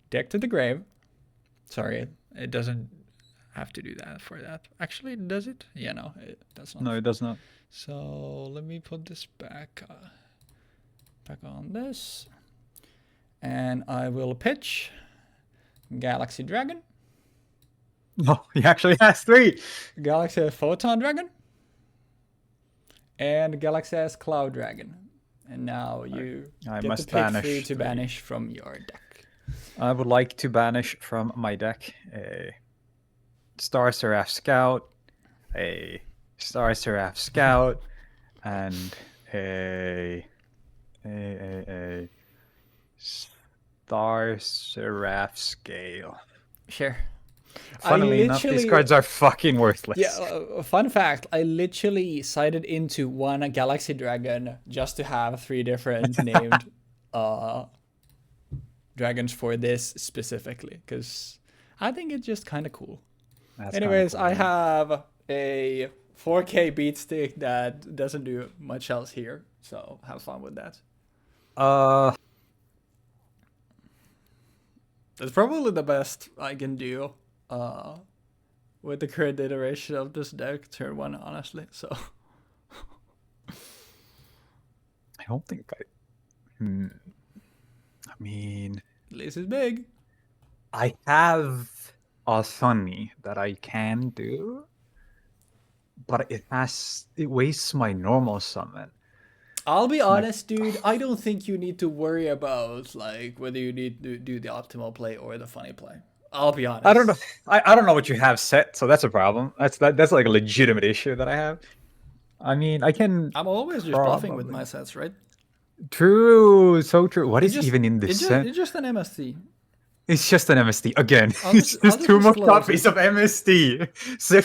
deck to the grave. Sorry, it doesn't have to do that for that. Actually, does it? Yeah, no, it does not. No, it does not. So let me put this back on this. And I will pitch Galaxy Dragon. No, he actually has three. Galaxy Photon Dragon. And Galaxy S Cloud Dragon. And now you get to pick three to banish from your deck. I would like to banish from my deck a Star Seraph Scout, a Star Seraph Scout, and a Star Seraph Scale. Sure. Funnily enough, these cards are fucking worthless. Yeah, fun fact, I literally sided into one Galaxy Dragon just to have three different named dragons for this specifically, because I think it's just kind of cool. Anyways, cool, I have a 4K beat stick that doesn't do much else here, so have fun with that. That's probably the best I can do with the current iteration of this deck, turn one, honestly. So I don't think I mean, This is big. I have a Sunny that I can do, but it wastes my normal summon. I'll be My honest, dude. I don't think you need to worry about like whether you need to do the optimal play or the funny play. I'll be honest. I don't know. I don't know what you have set, so that's a problem. That's like a legitimate issue that I have. I mean, I can. I'm always just bluffing with my sets, right? True, so true. What It's is just even in this set? it's just an MST. It's just an MST again. I'll It's just- I'll just just too much disclose copies it. of MST. So,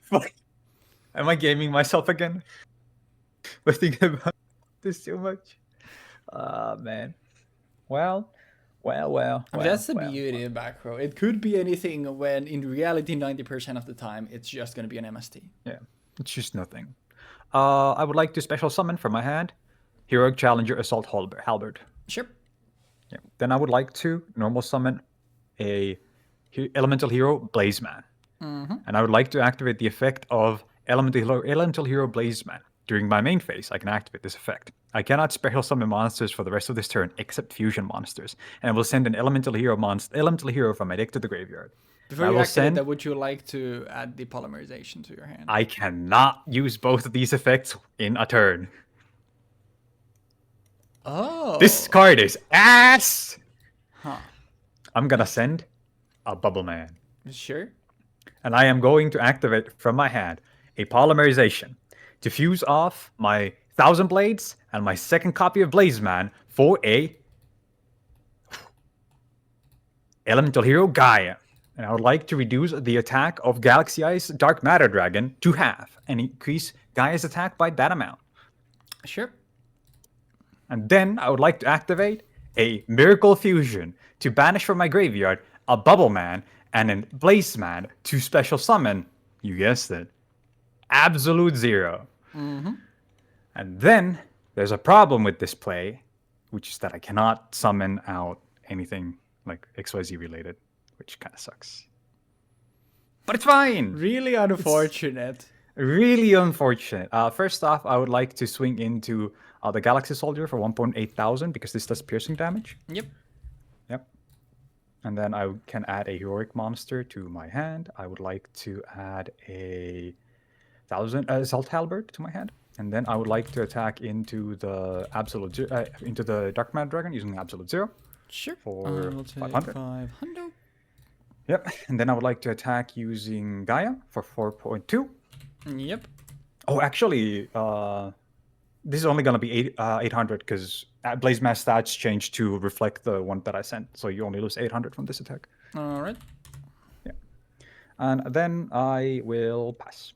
fuck. Am I gaming myself again? By thinking about this too much. Man. Well. That's the well. beauty of back row. It could be anything when in reality 90% of the time it's just gonna be an MST. Yeah, it's just nothing. I would like to special summon from my hand Heroic Challenger Assault Halberd. Sure. Yeah. Then I would like to normal summon a Elemental Hero Blazeman. And I would like to activate the effect of Elemental Hero Blazeman. During my main phase, I can activate this effect. I cannot special summon monsters for the rest of this turn except fusion monsters, and I will send an Elemental Hero from my deck to the graveyard. Before I you will activate that, would you like to add the polymerization to your hand? I cannot use both of these effects in a turn. Oh. This card is ass! Huh. I'm gonna send a Bubble Man. Sure. And I am going to activate from my hand a polymerization to fuse off my Thousand Blades and my second copy of Blazeman for a Elemental Hero Gaia. And I would like to reduce the attack of Galaxy Ice Dark Matter Dragon to half and increase Gaia's attack by that amount. Sure. And then I would like to activate a Miracle Fusion to banish from my graveyard a Bubble Man and a Blaze Man to special summon, you guessed it, Absolute Zero. And then there's a problem with this play, which is that I cannot summon out anything like XYZ related, which kind of sucks. But it's fine! Really unfortunate. Really unfortunate. First off, I would like to swing into the Galaxy Soldier for 1,800 because this does piercing damage. Yep. Yep. And then I can add a heroic monster to my hand. I would like to add a Assault Halberd to my hand. And then I would like to attack into the into the Dark Matter Dragon using Absolute Zero. Sure. For I'll take 500. 500. Yep. And then I would like to attack using Gaia for 4.2. Yep. Oh, actually, this is only going to be 800 because Blaze Mass stats change to reflect the one that I sent. So you only lose 800 from this attack. All right. Yeah. And then I will pass.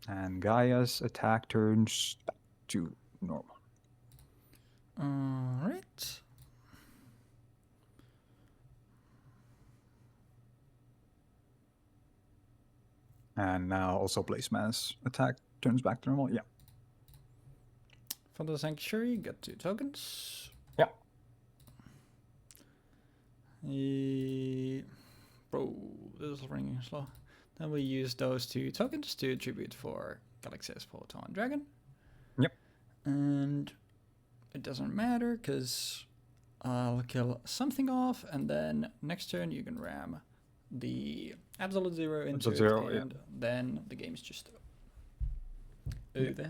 And Gaia's attack turns back to normal. All right. And now also Blaze Mass attack turns back to normal. Yeah. For the Sanctuary, get 2 tokens. Yeah. Bro, this is ringing slow. Then we use those 2 tokens to tribute for Galaxy Photon Dragon. Yep. And it doesn't matter because I'll kill something off, and then next turn you can ram the Absolute Zero into it, and then the game's just over.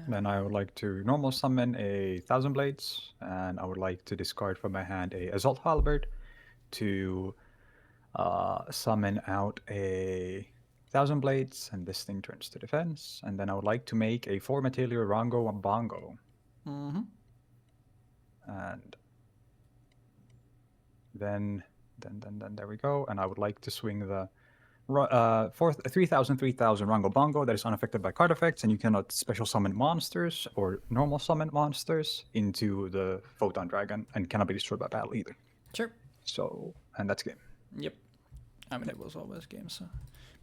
Then I would like to normal summon a Thousand Blades, and I would like to discard from my hand a Assault Halberd to summon out a Thousand Blades, and this thing turns to defense. And then I would like to make a 4 Metallic Rango Bongo. And then there we go. And I would like to swing the 3,000 Rango Bongo that is unaffected by card effects, and you cannot special summon monsters or normal summon monsters into the Photon Dragon, and cannot be destroyed by battle either. Sure. So, and that's game. Yep. I mean, it was always game, so.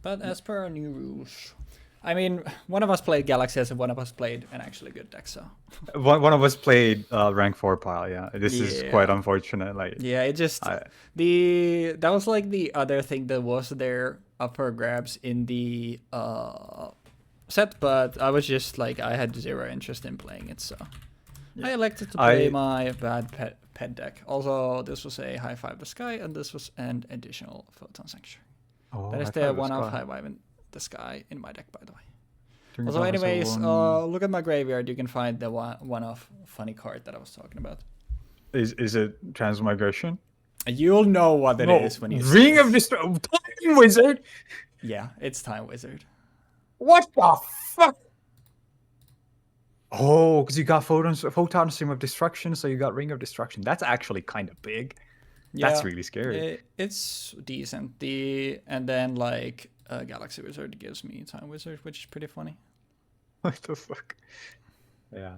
But as per our new rules, I mean, one of us played Galaxy and one of us played an actually good deck, so. One of us played rank 4 pile, yeah. This is quite unfortunate. Like, yeah, it just that was like the other thing that was there up for grabs in the set, but I was just like, I had 0 interest in playing it, so I elected to play my bad pet deck. Also, this was a High Five the Sky, and this was an additional Photon Sanctuary. Oh, That is the one-off High Five in the Sky in my deck, by the way. Also, anyways, look at my graveyard. You can find the one-off funny card that I was talking about. Is it Transmigration? You'll know what it is when you Ring of Destruction. Time Wizard? Yeah, it's Time Wizard. What the fuck? Oh, because you got Photon Stream of Destruction, so you got Ring of Destruction. That's actually kind of big. Yeah, that's really scary. It's decent. And then like Galaxy Wizard gives me Time Wizard, which is pretty funny. What the fuck? Yeah.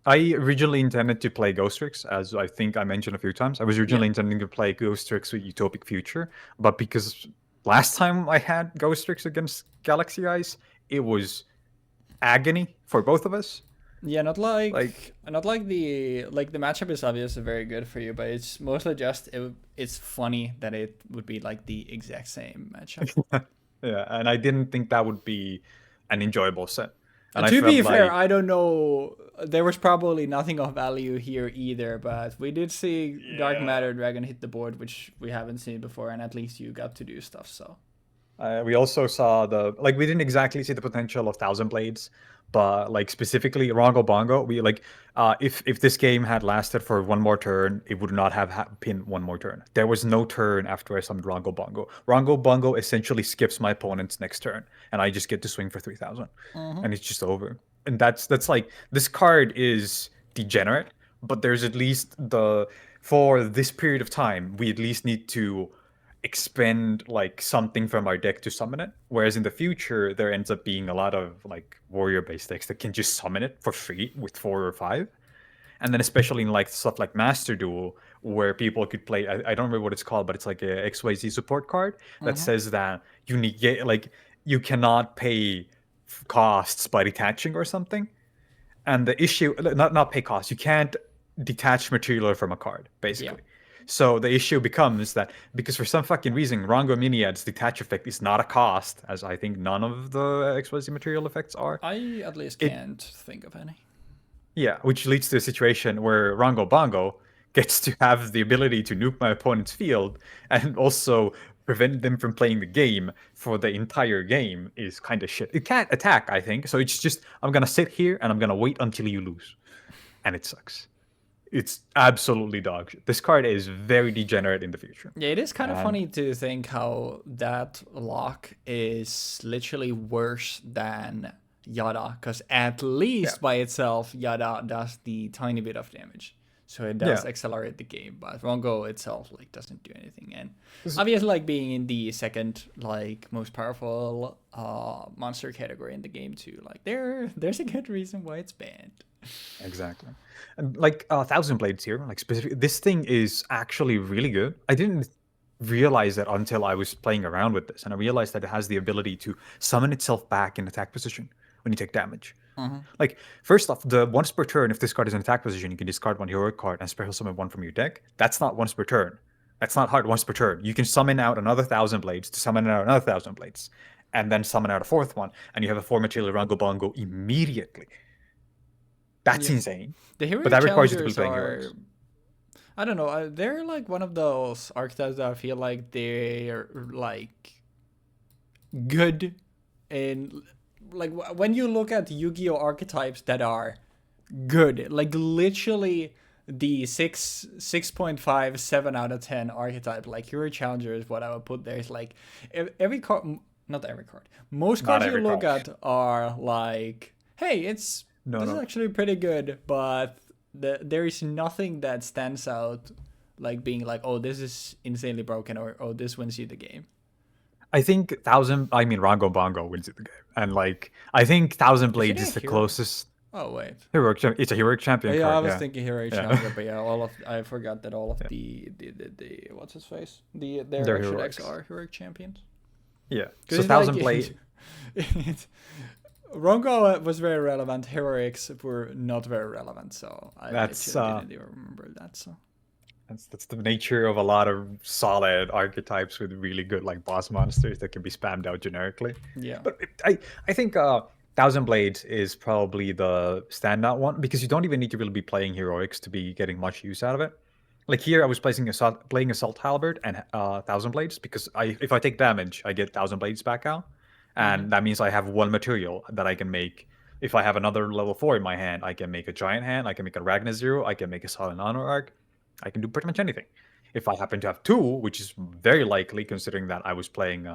I originally intended to play Ghost Tricks, as I think I mentioned a few times. I was originally intending to play Ghost Tricks with Utopic Future, but because last time I had Ghost Tricks against Galaxy Eyes, it was agony for both of us. Yeah, not like the matchup is obviously very good for you, but it's mostly just it's funny that it would be like the exact same matchup. Yeah, and I didn't think that would be an enjoyable set. And to be fair, I don't know. There was probably nothing of value here either, but we did see Dark Matter Dragon hit the board, which we haven't seen before, and at least you got to do stuff. So we also saw we didn't exactly see the potential of Thousand Blades, but like specifically Rongo Bongo, we if this game had lasted for one more turn, it would not have pinned one more turn. There was no turn after I summoned Rongo Bongo. Rongo Bongo essentially skips my opponent's next turn, and I just get to swing for 3,000, and it's just over. And that's like, this card is degenerate, but there's at least for this period of time, we at least need to expend like something from our deck to summon it, whereas in the future there ends up being a lot of like warrior based decks that can just summon it for free with 4 or 5, and then especially in like stuff like Master Duel, where people could play, I don't remember what it's called, but it's like a XYZ support card that says that you cannot pay costs by detaching or something, and the issue, not pay costs, you can't detach material from a card basically. So the issue becomes that because for some fucking reason, Rongo Miniad's detach effect is not a cost, as I think none of the explosive material effects are. I at least can't think of any. Yeah, which leads to a situation where Rongo Bongo gets to have the ability to nuke my opponent's field and also prevent them from playing the game for the entire game is kind of shit. It can't attack, I think, so it's just, I'm going to sit here and I'm going to wait until you lose. And it sucks. It's absolutely dog shit. This card is very degenerate in the future. Yeah, it is kind of funny to think how that lock is literally worse than Yada, because at least by itself, Yada does the tiny bit of damage. So it does accelerate the game, but Rongo itself like doesn't do anything. And obviously, like being in the second like most powerful monster category in the game too, like there's a good reason why it's banned. Exactly. And like Thousand Blades here, like specifically, this thing is actually really good. I didn't realize that until I was playing around with this, and I realized that it has the ability to summon itself back in attack position when you take damage. Like, first off, the once per turn, if this card is in attack position, you can discard one heroic card and special summon one from your deck. That's not once per turn. That's not hard once per turn. You can summon out another Thousand Blades to summon out another Thousand Blades, and then summon out a fourth one, and you have a 4 material Rongo Bongo immediately. That's insane. The heroic but that requires you to challengers be playing are, heroes. I don't know. They're like one of those archetypes that I feel like they're like good in, like when you look at Yu-Gi-Oh archetypes that are good, like literally the 6.5, 7 out of 10 archetype, like heroic challenger is what I would put there. It's like every card, not every card, most cards you look at are like, hey, this is actually pretty good, but there is nothing that stands out like being like, oh, this is insanely broken, or oh, this wins you the game. I think Rongo Bongo wins it the game, and like I think Thousand Blades is the closest. Oh wait, it's a heroic champion. Yeah, card, I was thinking heroic champion, but I forgot that all of the what's his face, their extra decks are heroic champions. Yeah, so Thousand Blades. Rongo was very relevant. Heroics were not very relevant, so I didn't even remember that. So that's the nature of a lot of solid archetypes with really good like boss monsters that can be spammed out generically. Yeah, but I think Thousand Blades is probably the standout one because you don't even need to really be playing heroics to be getting much use out of it. Like here, I was playing Assault Halberd and Thousand Blades because if I take damage, I get Thousand Blades back out, and that means I have one material that I can make. If I have another level 4 in my hand, I can make a Giant Hand, I can make a Ragnar Zero, I can make a Silent Honor Arc, I can do pretty much anything. If I happen to have two, which is very likely considering that I was playing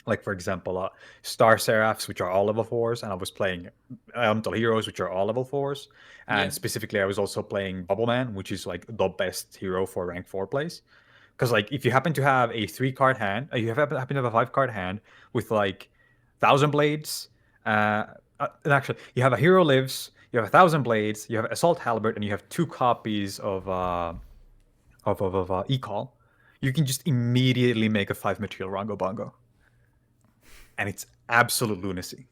like for example, Star Seraphs, which are all level 4s, and I was playing Elemental Heroes, which are all level 4s, and Yeah. specifically I was also playing Bubble Man, which is like the best hero for rank 4 plays. Because like if you happen to have a 3-card hand, you happen to have a 5-card hand with like Thousand Blades, and actually you have a Hero Lives, you have a Thousand Blades, you have Assault Halberd, and you have 2 copies of Ecall, you can just immediately make a 5 material Rongo Bongo, and it's absolute lunacy.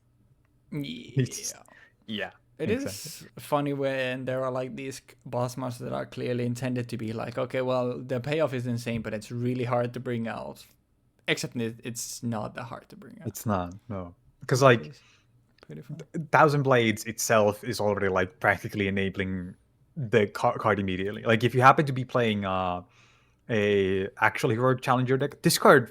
It's Yeah. yeah, It exactly. is funny when there are like these boss monsters that are clearly intended to be like, okay, well, the payoff is insane, but it's really hard to bring out. Except it's not that hard to bring out. It's not, no, because like It's pretty fun. Thousand Blades itself is already like practically enabling the card immediately. Like if you happen to be playing a actual heroic challenger deck, this card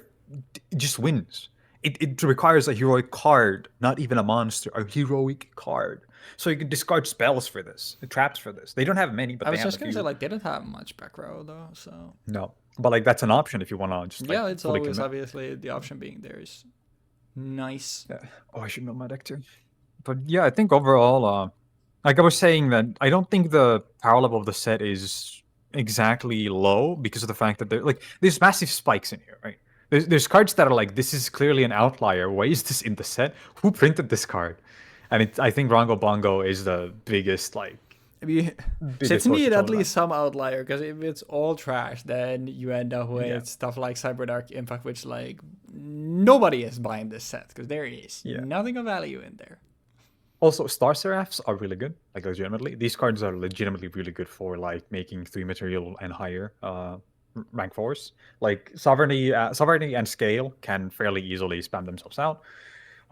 just wins. It requires a heroic card, not even a monster, a heroic card. So you can discard spells for this, traps for this. They don't have many, but I they was have a just gonna say few. like they don't have much back row though, so No, but like that's an option if you want to just like yeah, it's fully always commit. obviously the option being there is nice. Yeah. Oh, I should know my deck too. But yeah, I think overall, like I was saying, that I don't think the power level of the set is exactly low because of the fact that there's massive spikes in here, right? There's cards that are like, this is clearly an outlier. Why is this in the set? Who printed this card? And I think Rongo Bongo is the biggest So it's biggest source need of at trouble. least some outlier, because if it's all trash, then you end up with Yeah, stuff like Cyberdark Impact, which like nobody is buying this set because there is yeah. nothing of value in there. Also, Star Seraphs are really good. Like legitimately, these cards are legitimately really good for like making 3 material and higher rank 4s. Like Sovereignty and Scale can fairly easily spam themselves out.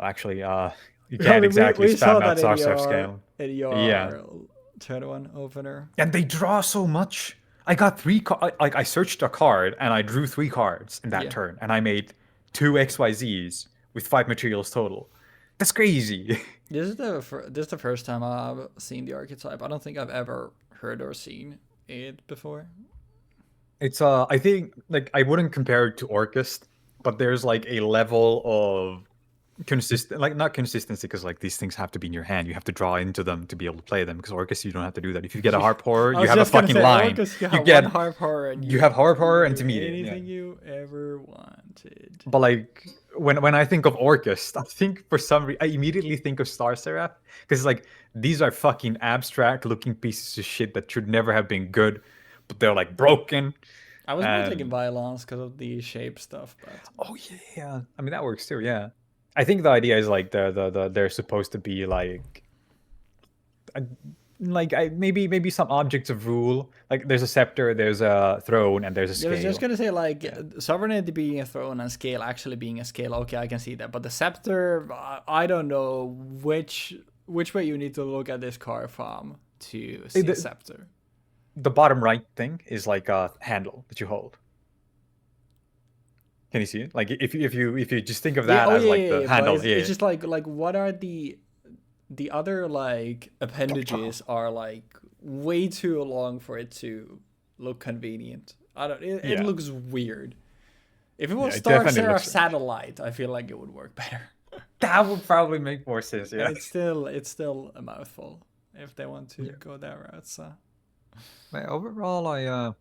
Actually, you I can't mean, exactly we saw spam out that Star Seraph Scale. in Yeah, your turn one opener. and they draw so much. I got like I searched a card and I drew 3 cards in that Yeah, turn, and I made 2 XYZs with 5 materials total. That's crazy. this is the first time I've seen the archetype. I don't think I've ever heard or seen it before. It's I think like I wouldn't compare it to Orcust, but there's like a level of consistent, like not consistency, because like these things have to be in your hand. You have to draw into them to be able to play them. Because Orcust, you don't have to do that. If you get a harp horror, I you was have a just gonna fucking say, or line. because you You have one get harp horror and you you have harp horror and do intermediate. Yeah. anything you ever wanted. But like when I think of Orcust, I think for some reason I immediately think of Star Seraph, because like these are fucking abstract looking pieces of shit that should never have been good, but they're like broken. I was more taking And violence because of the shape stuff, but oh yeah, I mean that works too. Yeah, I think the idea is like they're supposed to be uh, maybe some objects of rule. Like there's a scepter, there's a throne, and there's a I was just scale. gonna say like Yeah. sovereignty being a throne and scale actually being a scale. Okay, I can see that, but the scepter, I don't know which way you need to look at this card from to see a The, scepter. the bottom right thing is like a handle that you hold. Can you see it? Like if you just think of Yeah, that oh as yeah, like yeah, the yeah, but handle, it's yeah. just like what are the other like appendages are like way too long for it to look convenient. I don't. It Yeah, looks weird. If it was yeah, it Star definitely Seraph looks strange. Satellite, I feel like it would work better. That would probably make more sense. And Yeah. it's still a mouthful if they want to Yeah. go that route. So But overall, I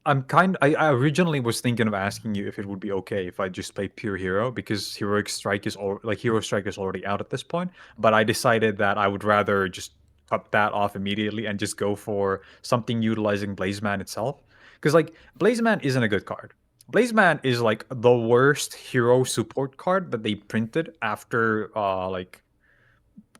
originally was thinking of asking you if it would be okay if I just played pure hero, because heroic strike is hero strike is already out at this point. But I decided that I would rather just cut that off immediately and just go for something utilizing Blazeman itself, because like Blazeman isn't a good card. Blazeman is like the worst hero support card that they printed after like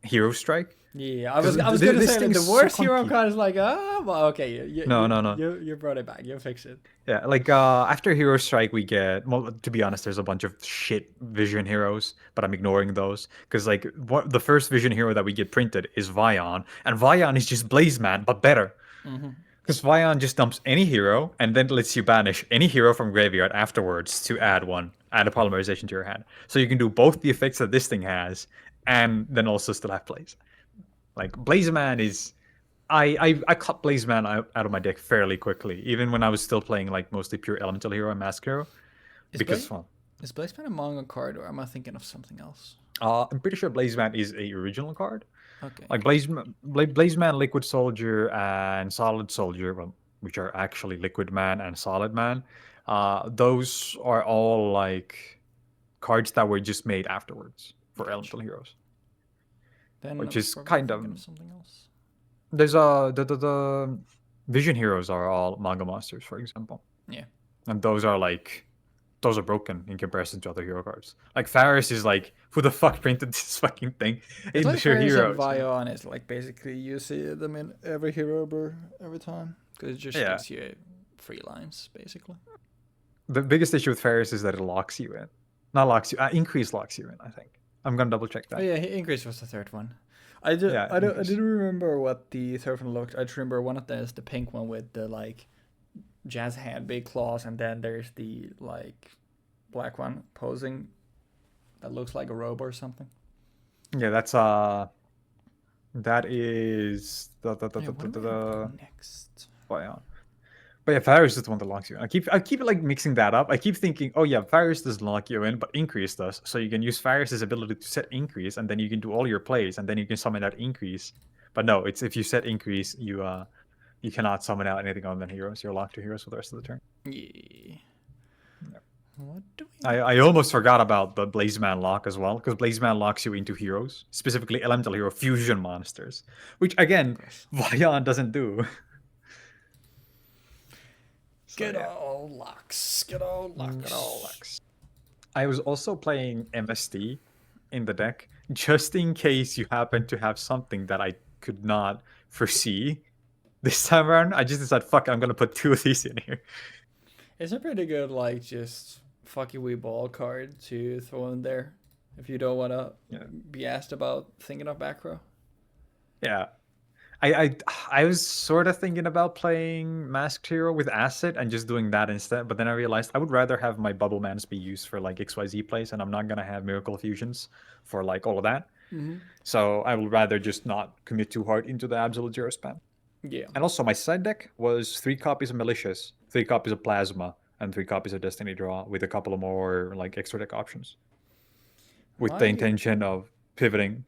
hero strike. Yeah, I was 'Cause gonna this say that thing the is so worst hero clunky. card is like, well, okay, No. you brought it back, you fixed it. Yeah, like after Hero Strike, we get. Well, to be honest, there's a bunch of shit Vision heroes, but I'm ignoring those because like the first Vision hero that we get printed is Vion, and Vion is just Blazeman but better. Because Vion just dumps any hero and then lets you banish any hero from graveyard afterwards to add a polymerization to your hand. So you can do both the effects that this thing has, and then also still have plays. Like Blazeman is. I cut Blazeman out of my deck fairly quickly, even when I was still playing like mostly pure Elemental Hero and Mask Hero, Is because is Blazeman a manga card, or am I thinking of something else? I'm pretty sure Blazeman is a original card. Okay. Like Blazeman, Liquid Soldier, and Solid Soldier, well, which are actually Liquid Man and Solid Man. Those are all like cards that were just made afterwards for Elemental Heroes, Then which I'm is probably kind thinking of of something else. there's the Vision Heroes are all manga monsters, for example, Yeah. and those are broken in comparison to other hero cards. Like Faris is like, who the fuck printed this fucking thing It's in like your Fairies and heroes? Vion is like basically you see them in every hero every time because it just Yeah. gives you free lines basically. The biggest issue with Faris is that it locks you in. Not locks you, increase locks you in, I think. I'm gonna double check that. Oh yeah, Increase was the third one. I Yeah, didn't remember what the third one looked. I just remember one of them is the pink one with the like jazz hand, big claws, and then there's the like black one posing that looks like a robe or something. Yeah, that is What am I putting next? Vion. But yeah, Faris is the one that locks you in. I keep like mixing that up. I keep thinking, oh yeah, Faris doesn't lock you in, but Increase does. So you can use Faris's ability to set Increase, and then you can do all your plays, and then you can summon out Increase. But no, it's if you set Increase, you cannot summon out anything other than heroes. You're locked to heroes for the rest of the turn. Yeah. Yeah. What do we? I almost forgot about the Blazeman lock as well, because Blazeman locks you into heroes, specifically Elemental Hero fusion monsters, which again, Vion doesn't do. Good old Lux. Good old Lux. Good old Lux. I was also playing MST in the deck, just in case you happen to have something that I could not foresee. This time around, I just decided, fuck it, I'm gonna put 2 of these in here. It's a pretty good, like, just fuck you we ball card to throw in there if you don't want to be asked about thinking of back row. Yeah. I was sort of thinking about playing Masked Hero with Acid and just doing that instead, but then I realized I would rather have my Bubble Mans be used for like XYZ plays, and I'm not gonna have Miracle Fusions for like all of that. So I would rather just not commit too hard into the Absolute Zero spam. Yeah. And also my side deck was 3 copies of Malicious, 3 copies of Plasma, and 3 copies of Destiny Draw with a couple of more like extra deck options. With the intention of pivoting.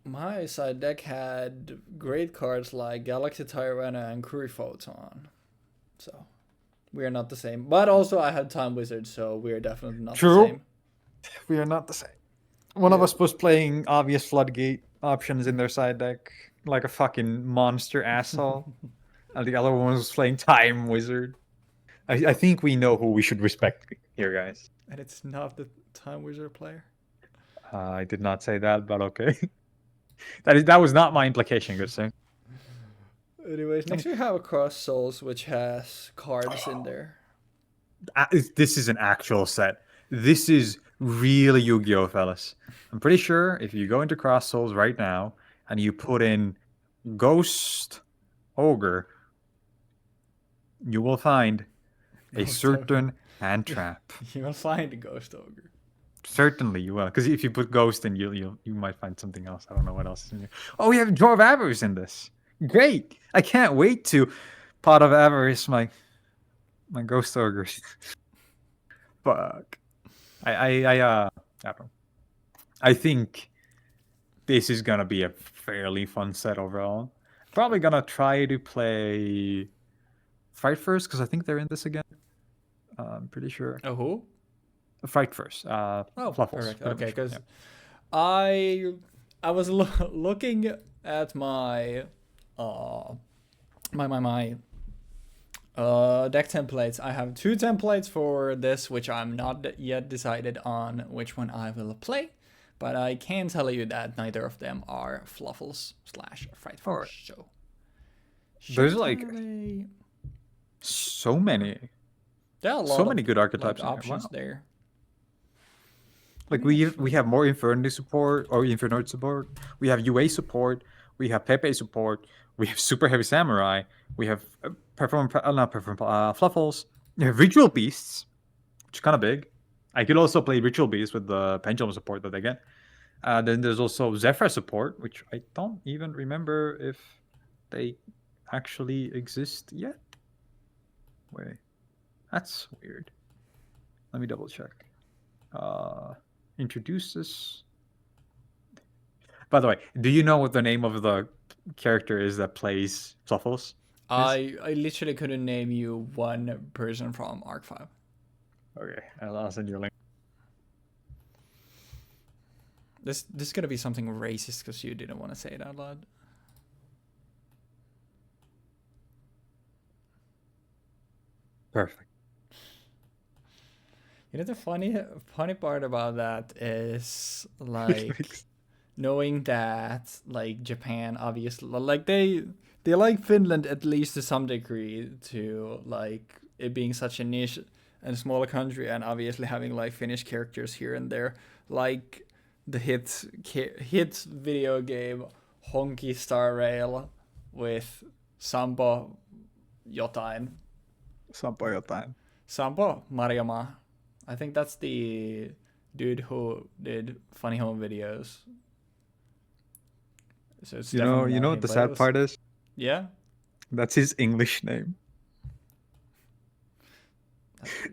My side deck had great cards like Galaxy Tyrana and Curry Photon. So we are not the same. But also I had Time Wizard, so we are definitely not the same. We are not the same. One of us was playing obvious Floodgate options in their side deck, like a fucking monster asshole. And the other one was playing Time Wizard. I think we know who we should respect here, guys. And it's not the Time Wizard player? I did not say that, but okay. That was not my implication, good sir. Anyways, next we have Cross Souls, which has cards in there. This is an actual set. This is really Yu-Gi-Oh, fellas. I'm pretty sure if you go into Cross Souls right now and you put in Ghost Ogre, you will find a certain hand trap. You will find a Ghost Ogre. Certainly you will, because if you put Ghost in, you might find something else. I don't know what else is in here. Oh, we have Draw of Avarice in this. Great! I can't wait to Pot of Avarice my Ghost Ogres. Fuck. I don't know. I think this is gonna be a fairly fun set overall. Probably gonna try to play Fight First because I think they're in this again. I'm pretty sure. Oh, who? Fight First. Fluffles. Perfect. Okay, because I was looking at my deck templates. I have 2 templates for this, which I'm not yet decided on which one I will play. but I can tell you that neither of them are Fluffles / Frightful. Alright. So There's should like have a- so many. there are a lot So of many good archetypes like, in here. options Wow. there. Like Let me we have more Inferno support or Inferno support. We have UA support. We have Pepe support. We have Super Heavy Samurai. We have Fluffles. We have Ritual Beasts, which is kind of big. I could also play Ritual Beasts with the Pendulum support that they get. Then there's also Zephyr support, which I don't even remember if they actually exist yet. Wait, that's weird. Let me double check. Introduce this. By the way, do you know what the name of the character is that plays Fluffles? I literally couldn't name you one person from Arc 5. Okay, I'll send you a link. This is gonna be something racist because you didn't want to say it out loud. Perfect. You know the funny part about that is like knowing that like Japan obviously like they like Finland at least to some degree to like it being such a niche and smaller country and obviously having like Finnish characters here and there like the hit video game Honky Star Rail with Sampo jotain. Sampo jotain. Sampo Marjamaa. I think that's the dude who did Funny Home videos. So it's you know not what him, the but sad part is? Yeah. That's his English name.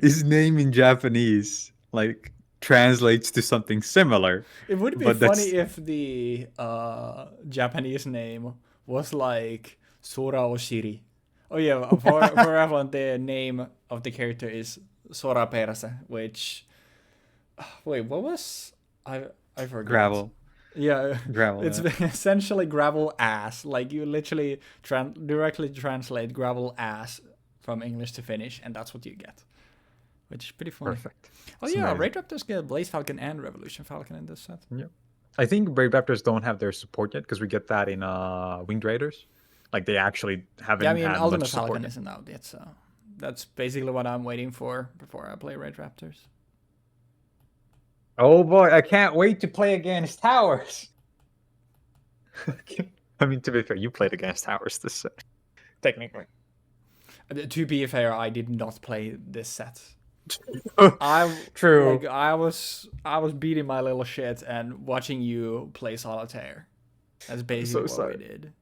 His name in Japanese like translates to something similar. It would be funny if the Japanese name was like Sora Oshiri. Oh yeah, for everyone, the name of the character is Sora Perse, which wait, what was I forgot. Gravel. Yeah, Gravel. It's essentially gravel ass. Like you literally directly translate gravel ass from English to Finnish, and that's what you get, which is pretty funny. Perfect. Oh It's yeah, amazing. Raid Raptors get Blaze Falcon and Revolution Falcon in this set. Yep. I think Brave Raptors don't have their support yet because we get that in Winged Raiders. Like they actually haven't Yeah, I mean had Ultimate much support Falcon yet. isn't out yet, so that's basically what I'm waiting for before I play Raid Raptors. Oh boy, I can't wait to play against Towers. I mean, to be fair, you played against Towers this set. Technically. To be fair, I did not play this set. True. Like I was beating my little shit and watching you play solitaire. That's basically what we did.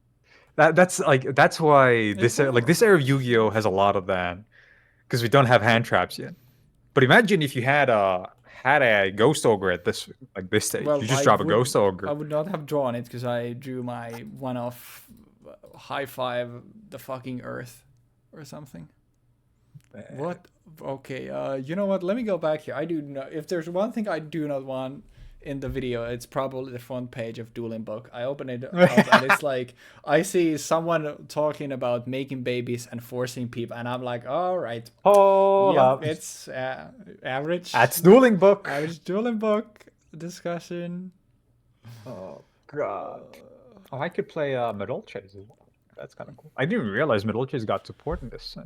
That's why this era of Yu-Gi-Oh has a lot of that because we don't have hand traps yet. But imagine if you had a Ghost Ogre at this stage. Well, you just drop a Ghost Ogre. I would not have drawn it because I drew my one-off high five the fucking earth or something. What? Okay. You know what? Let me go back here. I do know if there's one thing I do not want in the video, it's probably the front page of Dueling Book. I open it up and it's like I see someone talking about making babies and forcing people, and I'm like, all right, Hold up. it's average. That's Dueling Book. Average Dueling Book discussion. Oh god. Oh, I could play Medolches as well. That's kind of cool. I didn't realize Medolches got support in this set.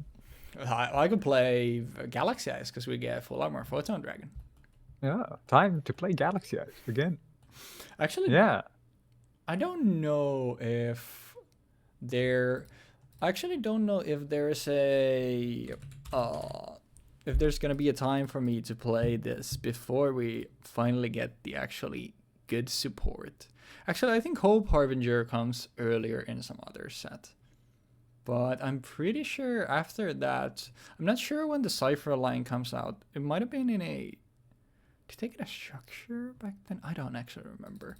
I could play Galaxy Eyes because we get full armor Photon Dragon. Yeah, time to play Galaxy Eyes again. Actually, yeah. I don't know if there. I actually don't know if there's a. If there's gonna be a time for me to play this before we finally get the actually good support. Actually, I think Hope Harbinger comes earlier in some other set. But I'm pretty sure after that, I'm not sure when the Cypher line comes out. It might have been in a. Did they get a structure back then? I don't actually remember.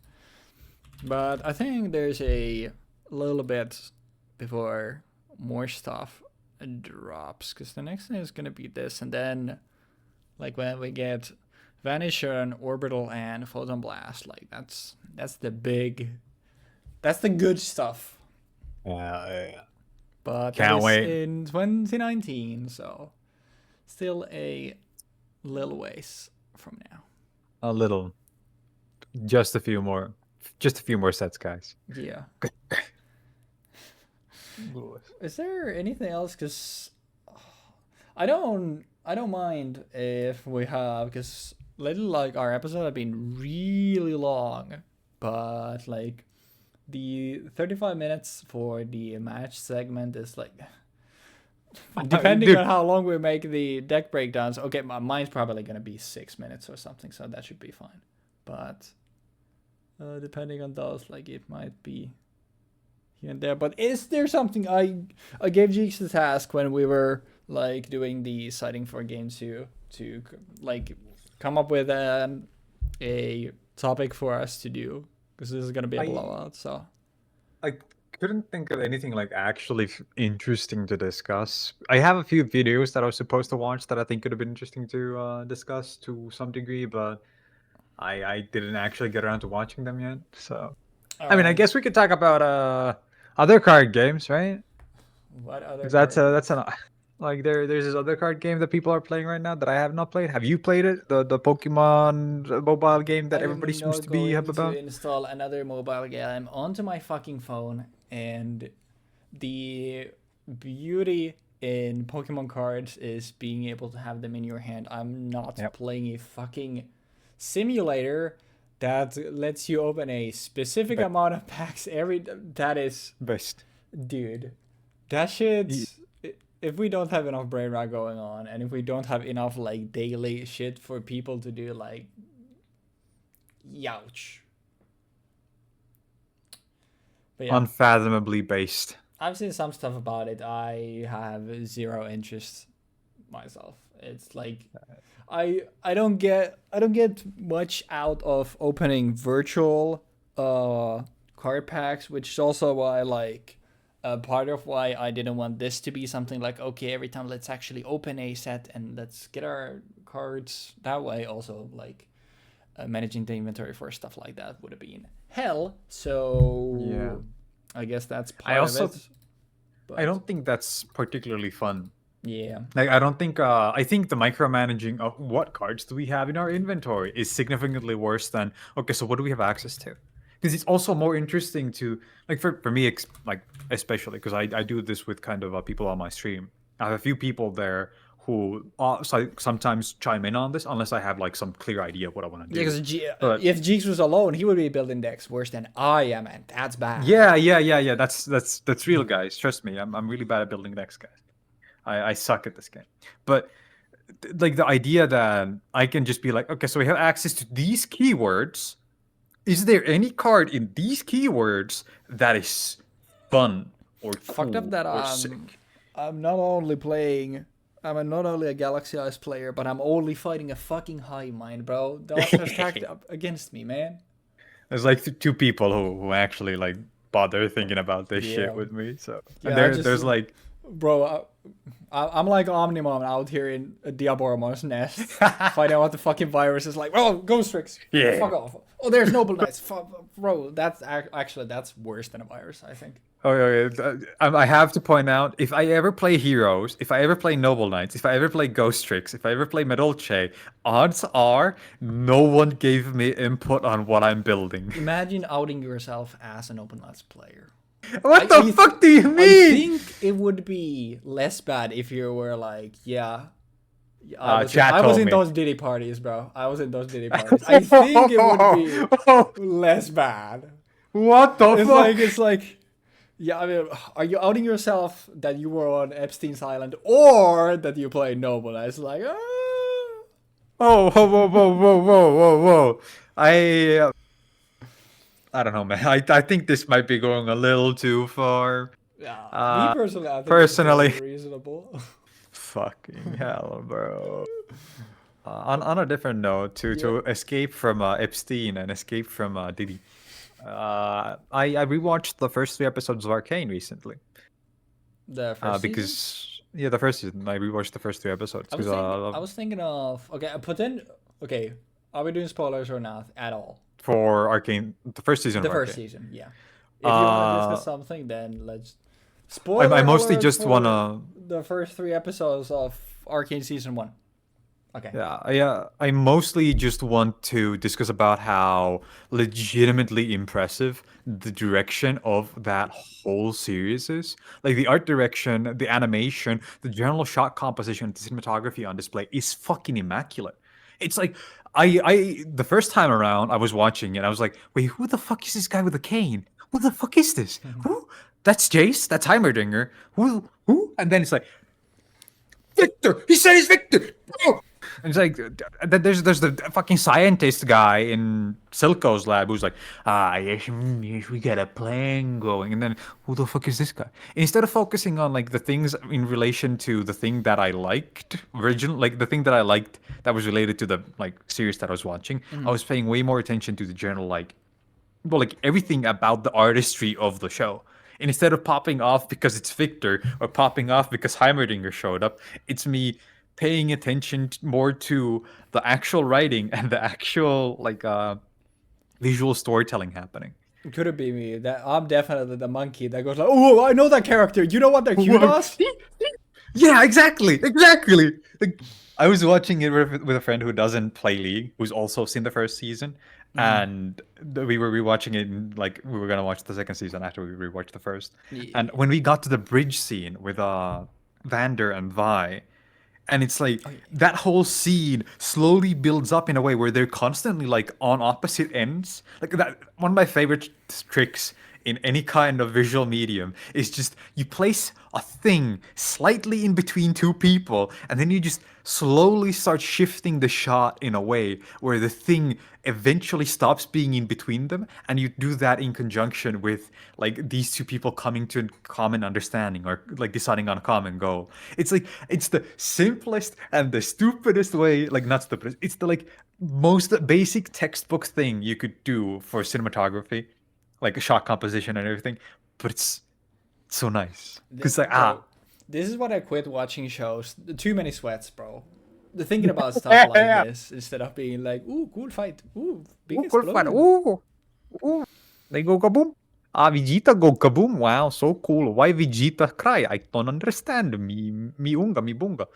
But I think there's a little bit before more stuff drops. Because the next thing is going to be this. And then, like, when we get Vanisher and Orbital and Photon Blast, like, that's the big. That's the good stuff. Yeah. But Can't wait. In 2019, so still a little ways from now. A little. Just a few more. Just a few more sets, guys. Yeah. Is there anything else? Because I don't mind if we have, because lately like our episodes have been really long, but like the 35 minutes for the match segment is like depending Dude, on how long we make the deck breakdowns. Okay, mine's probably gonna be 6 minutes or something, so that should be fine. But depending on those, like it might be here and there. But is there something I gave Jeexx the task when we were like doing the citing for game to like come up with a topic for us to do, because this is gonna be a blowout. So I couldn't think of anything like actually interesting to discuss. I have a few videos that I was supposed to watch that I think could have been interesting to discuss to some degree, but I didn't actually get around to watching them yet. So I mean, I guess we could talk about other card games, right? What other? 'Cause that's an like there's this other card game that people are playing right now that I have not played. Have you played it? The Pokemon mobile game that everybody I'm seems not to be hype going to about? install another mobile game onto my fucking phone, and the beauty in Pokemon cards is being able to have them in your hand. I'm not playing a fucking simulator that lets you open a specific amount of packs that is Best. dude. That shit. If we don't have enough brain rot going on, and if we don't have enough like daily shit for people to do, like, youch. But yeah, Unfathomably based. I've seen some stuff about it. I have zero interest myself. It's like I don't get much out of opening virtual card packs, which is also why like part of why I didn't want this to be something like, okay, every time let's actually open a set and let's get our cards that way. Also, like managing the inventory for stuff like that would have been hell. So I guess that's part of it. But I don't think that's particularly fun. yeah. Like I don't think I think the micromanaging of what cards do we have in our inventory is significantly worse than, okay, so what do we have access to? Because it's also more interesting to, like, for me, like, especially because I do this with kind of people on my stream. I have a few people there who sometimes chime in on this unless I have like some clear idea of what I want to do. Yeah, because if Jeexx was alone, he would be building decks worse than I am, and that's bad. Yeah. That's real, guys. Trust me, I'm really bad at building decks, guys. I suck at this game. But like the idea that I can just be like, okay, so we have access to these keywords. Is there any card in these keywords that is fun or fucked up that I'm not only a Galaxy Eyes player, but I'm only fighting a fucking high mind, bro. The odds are stacked up against me, man. There's like two people who actually like bother thinking about this shit with me. So and there's like, bro, I'm like Omnimon out here in Diaboromo's nest, finding out what the fucking virus is like. Oh, Ghost Tricks. Yeah. Fuck off. Oh, there's Noble Knights. Bro, that's actually that's worse than a virus, I think. I have to point out, if I ever play Heroes, if I ever play Noble Knights, if I ever play Ghost Tricks, if I ever play Medolce, odds are no one gave me input on what I'm building. Imagine outing yourself as an Open Let's player. What the fuck do you mean? I think it would be less bad if you were like, I was in those Diddy parties, bro. I was in those Diddy parties. I think it would be less bad. What the fuck? It's like, yeah, I mean, are you outing yourself that you were on Epstein's Island or that you play Noble? It's like, whoa. I don't know, man. I think this might be going a little too far. Yeah, me personally, I think it's reasonable. Fucking hell, bro. On a different note, to escape from Epstein and escape from Diddy, I rewatched the first 3 episodes of Arcane recently. The first season? The first season. I rewatched the first 3 episodes. I was thinking of are we doing spoilers or not at all? For Arcane, the first season. First season, yeah. If you want to discuss something, then let's. Spoiler I mostly just wanna the first 3 episodes of Arcane season 1. Okay. I mostly just want to discuss about how legitimately impressive the direction of that whole series is. Like the art direction, the animation, the general shot composition, the cinematography on display is fucking immaculate. It's like I the first time around I was watching it, I was like, wait, who the fuck is this guy with a cane? Who the fuck is this? Who? That's Jace? That's Heimerdinger? Who? And then it's like, Victor! He said he's Victor! Oh! And it's like, there's the fucking scientist guy in Silco's lab who's like, yes, yes, we got a plan going. And then, who the fuck is this guy? Instead of focusing on like the things in relation to the thing that I liked, like the thing that I liked that was related to the like series that I was watching, I was paying way more attention to the general like everything about the artistry of the show. And instead of popping off because it's Victor or popping off because Heimerdinger showed up, it's me paying attention more to the actual writing and the actual visual storytelling happening. Could it be me? That I'm definitely the monkey that goes like, "Oh, I know that character. You know what their cue does?" Yeah, exactly. Like, I was watching it with a friend who doesn't play League, who's also seen the first season, and we were rewatching it. Like we were gonna watch the second season after we rewatched the first. And Yeah. when we got to the bridge scene with Vander and Vi, and it's like Oh, yeah. that whole scene slowly builds up in a way where they're constantly like on opposite ends. Like that, one of my favorite tricks in any kind of visual medium is just you place a thing slightly in between two people and then you just slowly start shifting the shot in a way where the thing eventually stops being in between them, and you do that in conjunction with like these two people coming to a common understanding or like deciding on a common goal. It's like it's the simplest and the stupidest way, like not stupidest, it's the like most basic textbook thing you could do for cinematography, like a shot composition and everything, but it's so nice because like Bro, this is what I quit watching shows. Too many sweats, bro. The thinking about stuff like this instead of being like, "Ooh, cool fight. Ooh, big cool fun. explosion." Ooh, they go kaboom. Vegeta go kaboom. Wow, so cool. Why Vegeta cry? I don't understand. Mi unga, mi bunga.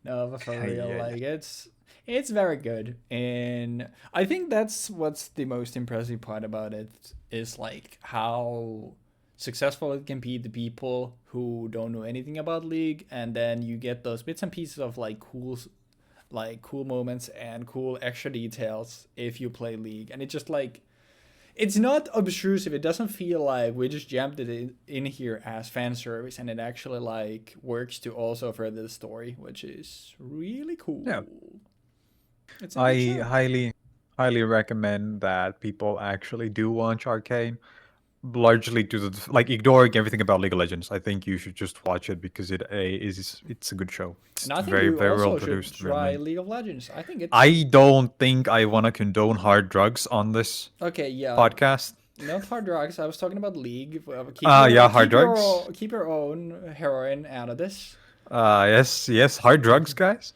No, but for real, Yeah, like it's very good, and I think that's what's the most impressive part about it is like how successful it can be to people who don't know anything about League, and then you get those bits and pieces of like cool moments and cool extra details if you play League, and it just like it's not obtrusive. It doesn't feel like we just jammed it in here as fan service, and it actually like works to also further the story, which is really yeah. cool. It's a good I show. highly recommend that people actually do watch Arcane. Largely to the like ignoring everything about League of Legends. I think you should just watch it because it's a good show. It's And I think very you very well also should produced, very try made. League of Legends. I think it's I don't think I want to condone hard drugs on this okay. Yeah, podcast. not hard drugs. I was talking about League. Keep your Yeah, hard drugs. keep your own heroin out of this. Yes, hard drugs, guys.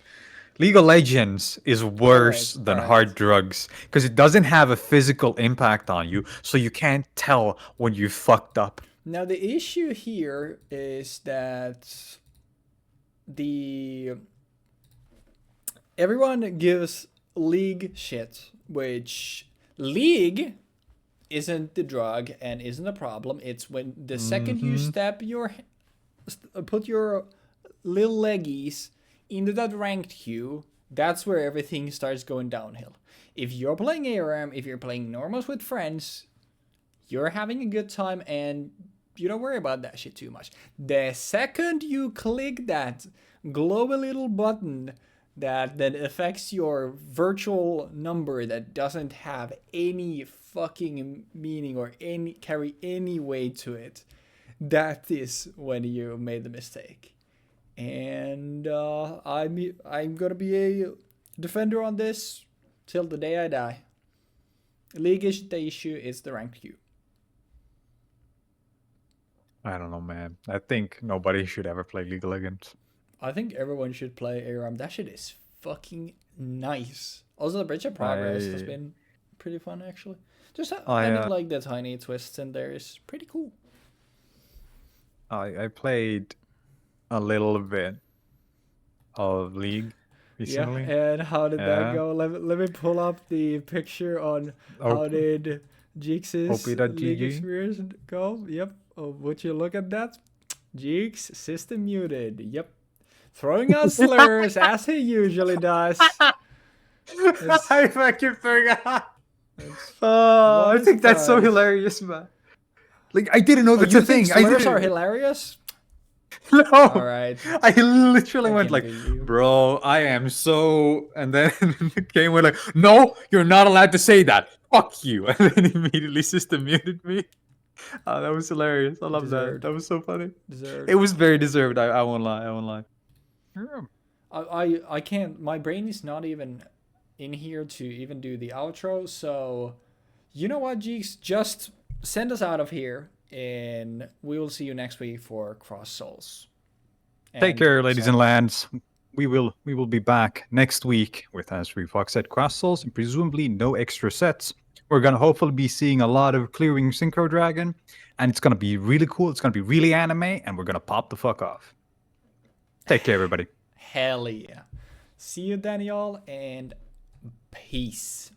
League of Legends is worse Correct. than hard Correct. drugs because it doesn't have a physical impact on you, so you can't tell when you fucked up. Now the issue here is that the everyone gives League shit, which League isn't the drug and isn't a problem. It's when the second you Hmm. put your little leggies into that ranked queue, that's where everything starts going downhill. If you're playing ARM, if you're playing normals with friends, you're having a good time and you don't worry about that shit too much. The second you click that glowy little button that then affects your virtual number that doesn't have any fucking meaning or any carry any weight to it, that is when you made the mistake. And I'm gonna be a defender on this till the day I die. League is the issue, is the ranked queue. I don't know, man. I think nobody should ever play League of Legends. I think everyone should play ARAM. That shit is fucking nice. Also, the Bridge of Progress has I been pretty fun, actually. Just I adding like the tiny twists in there is pretty cool. I played a little bit of League. recently. And how did that Yeah. go? Let me pull up the picture on how did Jeexx's league op.gg. experience go. Yep. Oh, would you look at that? Jeexx system muted. Yep. Throwing out slurs as he usually does. I fucking forgot. What I is think that's so that? hilarious, man. Like, I didn't know Oh, that's you a think thing. I slurs are didn't. hilarious? No. All right. I literally I went can like, be you. bro, I am so. And then the game went like, no, you're not allowed to say that. Fuck you. And then immediately system muted me. Oh, that was hilarious. I love that. Deserved. That was so funny. Deserved. It was very deserved. I won't lie. I won't lie. I can't. My brain is not even in here to even do the outro. So, you know what, Jeexx? Just send us out of here, and we will see you next week for Cross Souls. Take care, ladies and lads. We will be back next week with, as Weebfox said, Cross Souls, and presumably no extra sets. We're gonna hopefully be seeing a lot of clearing Synchro Dragon, and it's gonna be really cool. It's gonna be really anime, and we're gonna pop the fuck off. Take care, everybody. Hell yeah. See you, Daniel, and peace.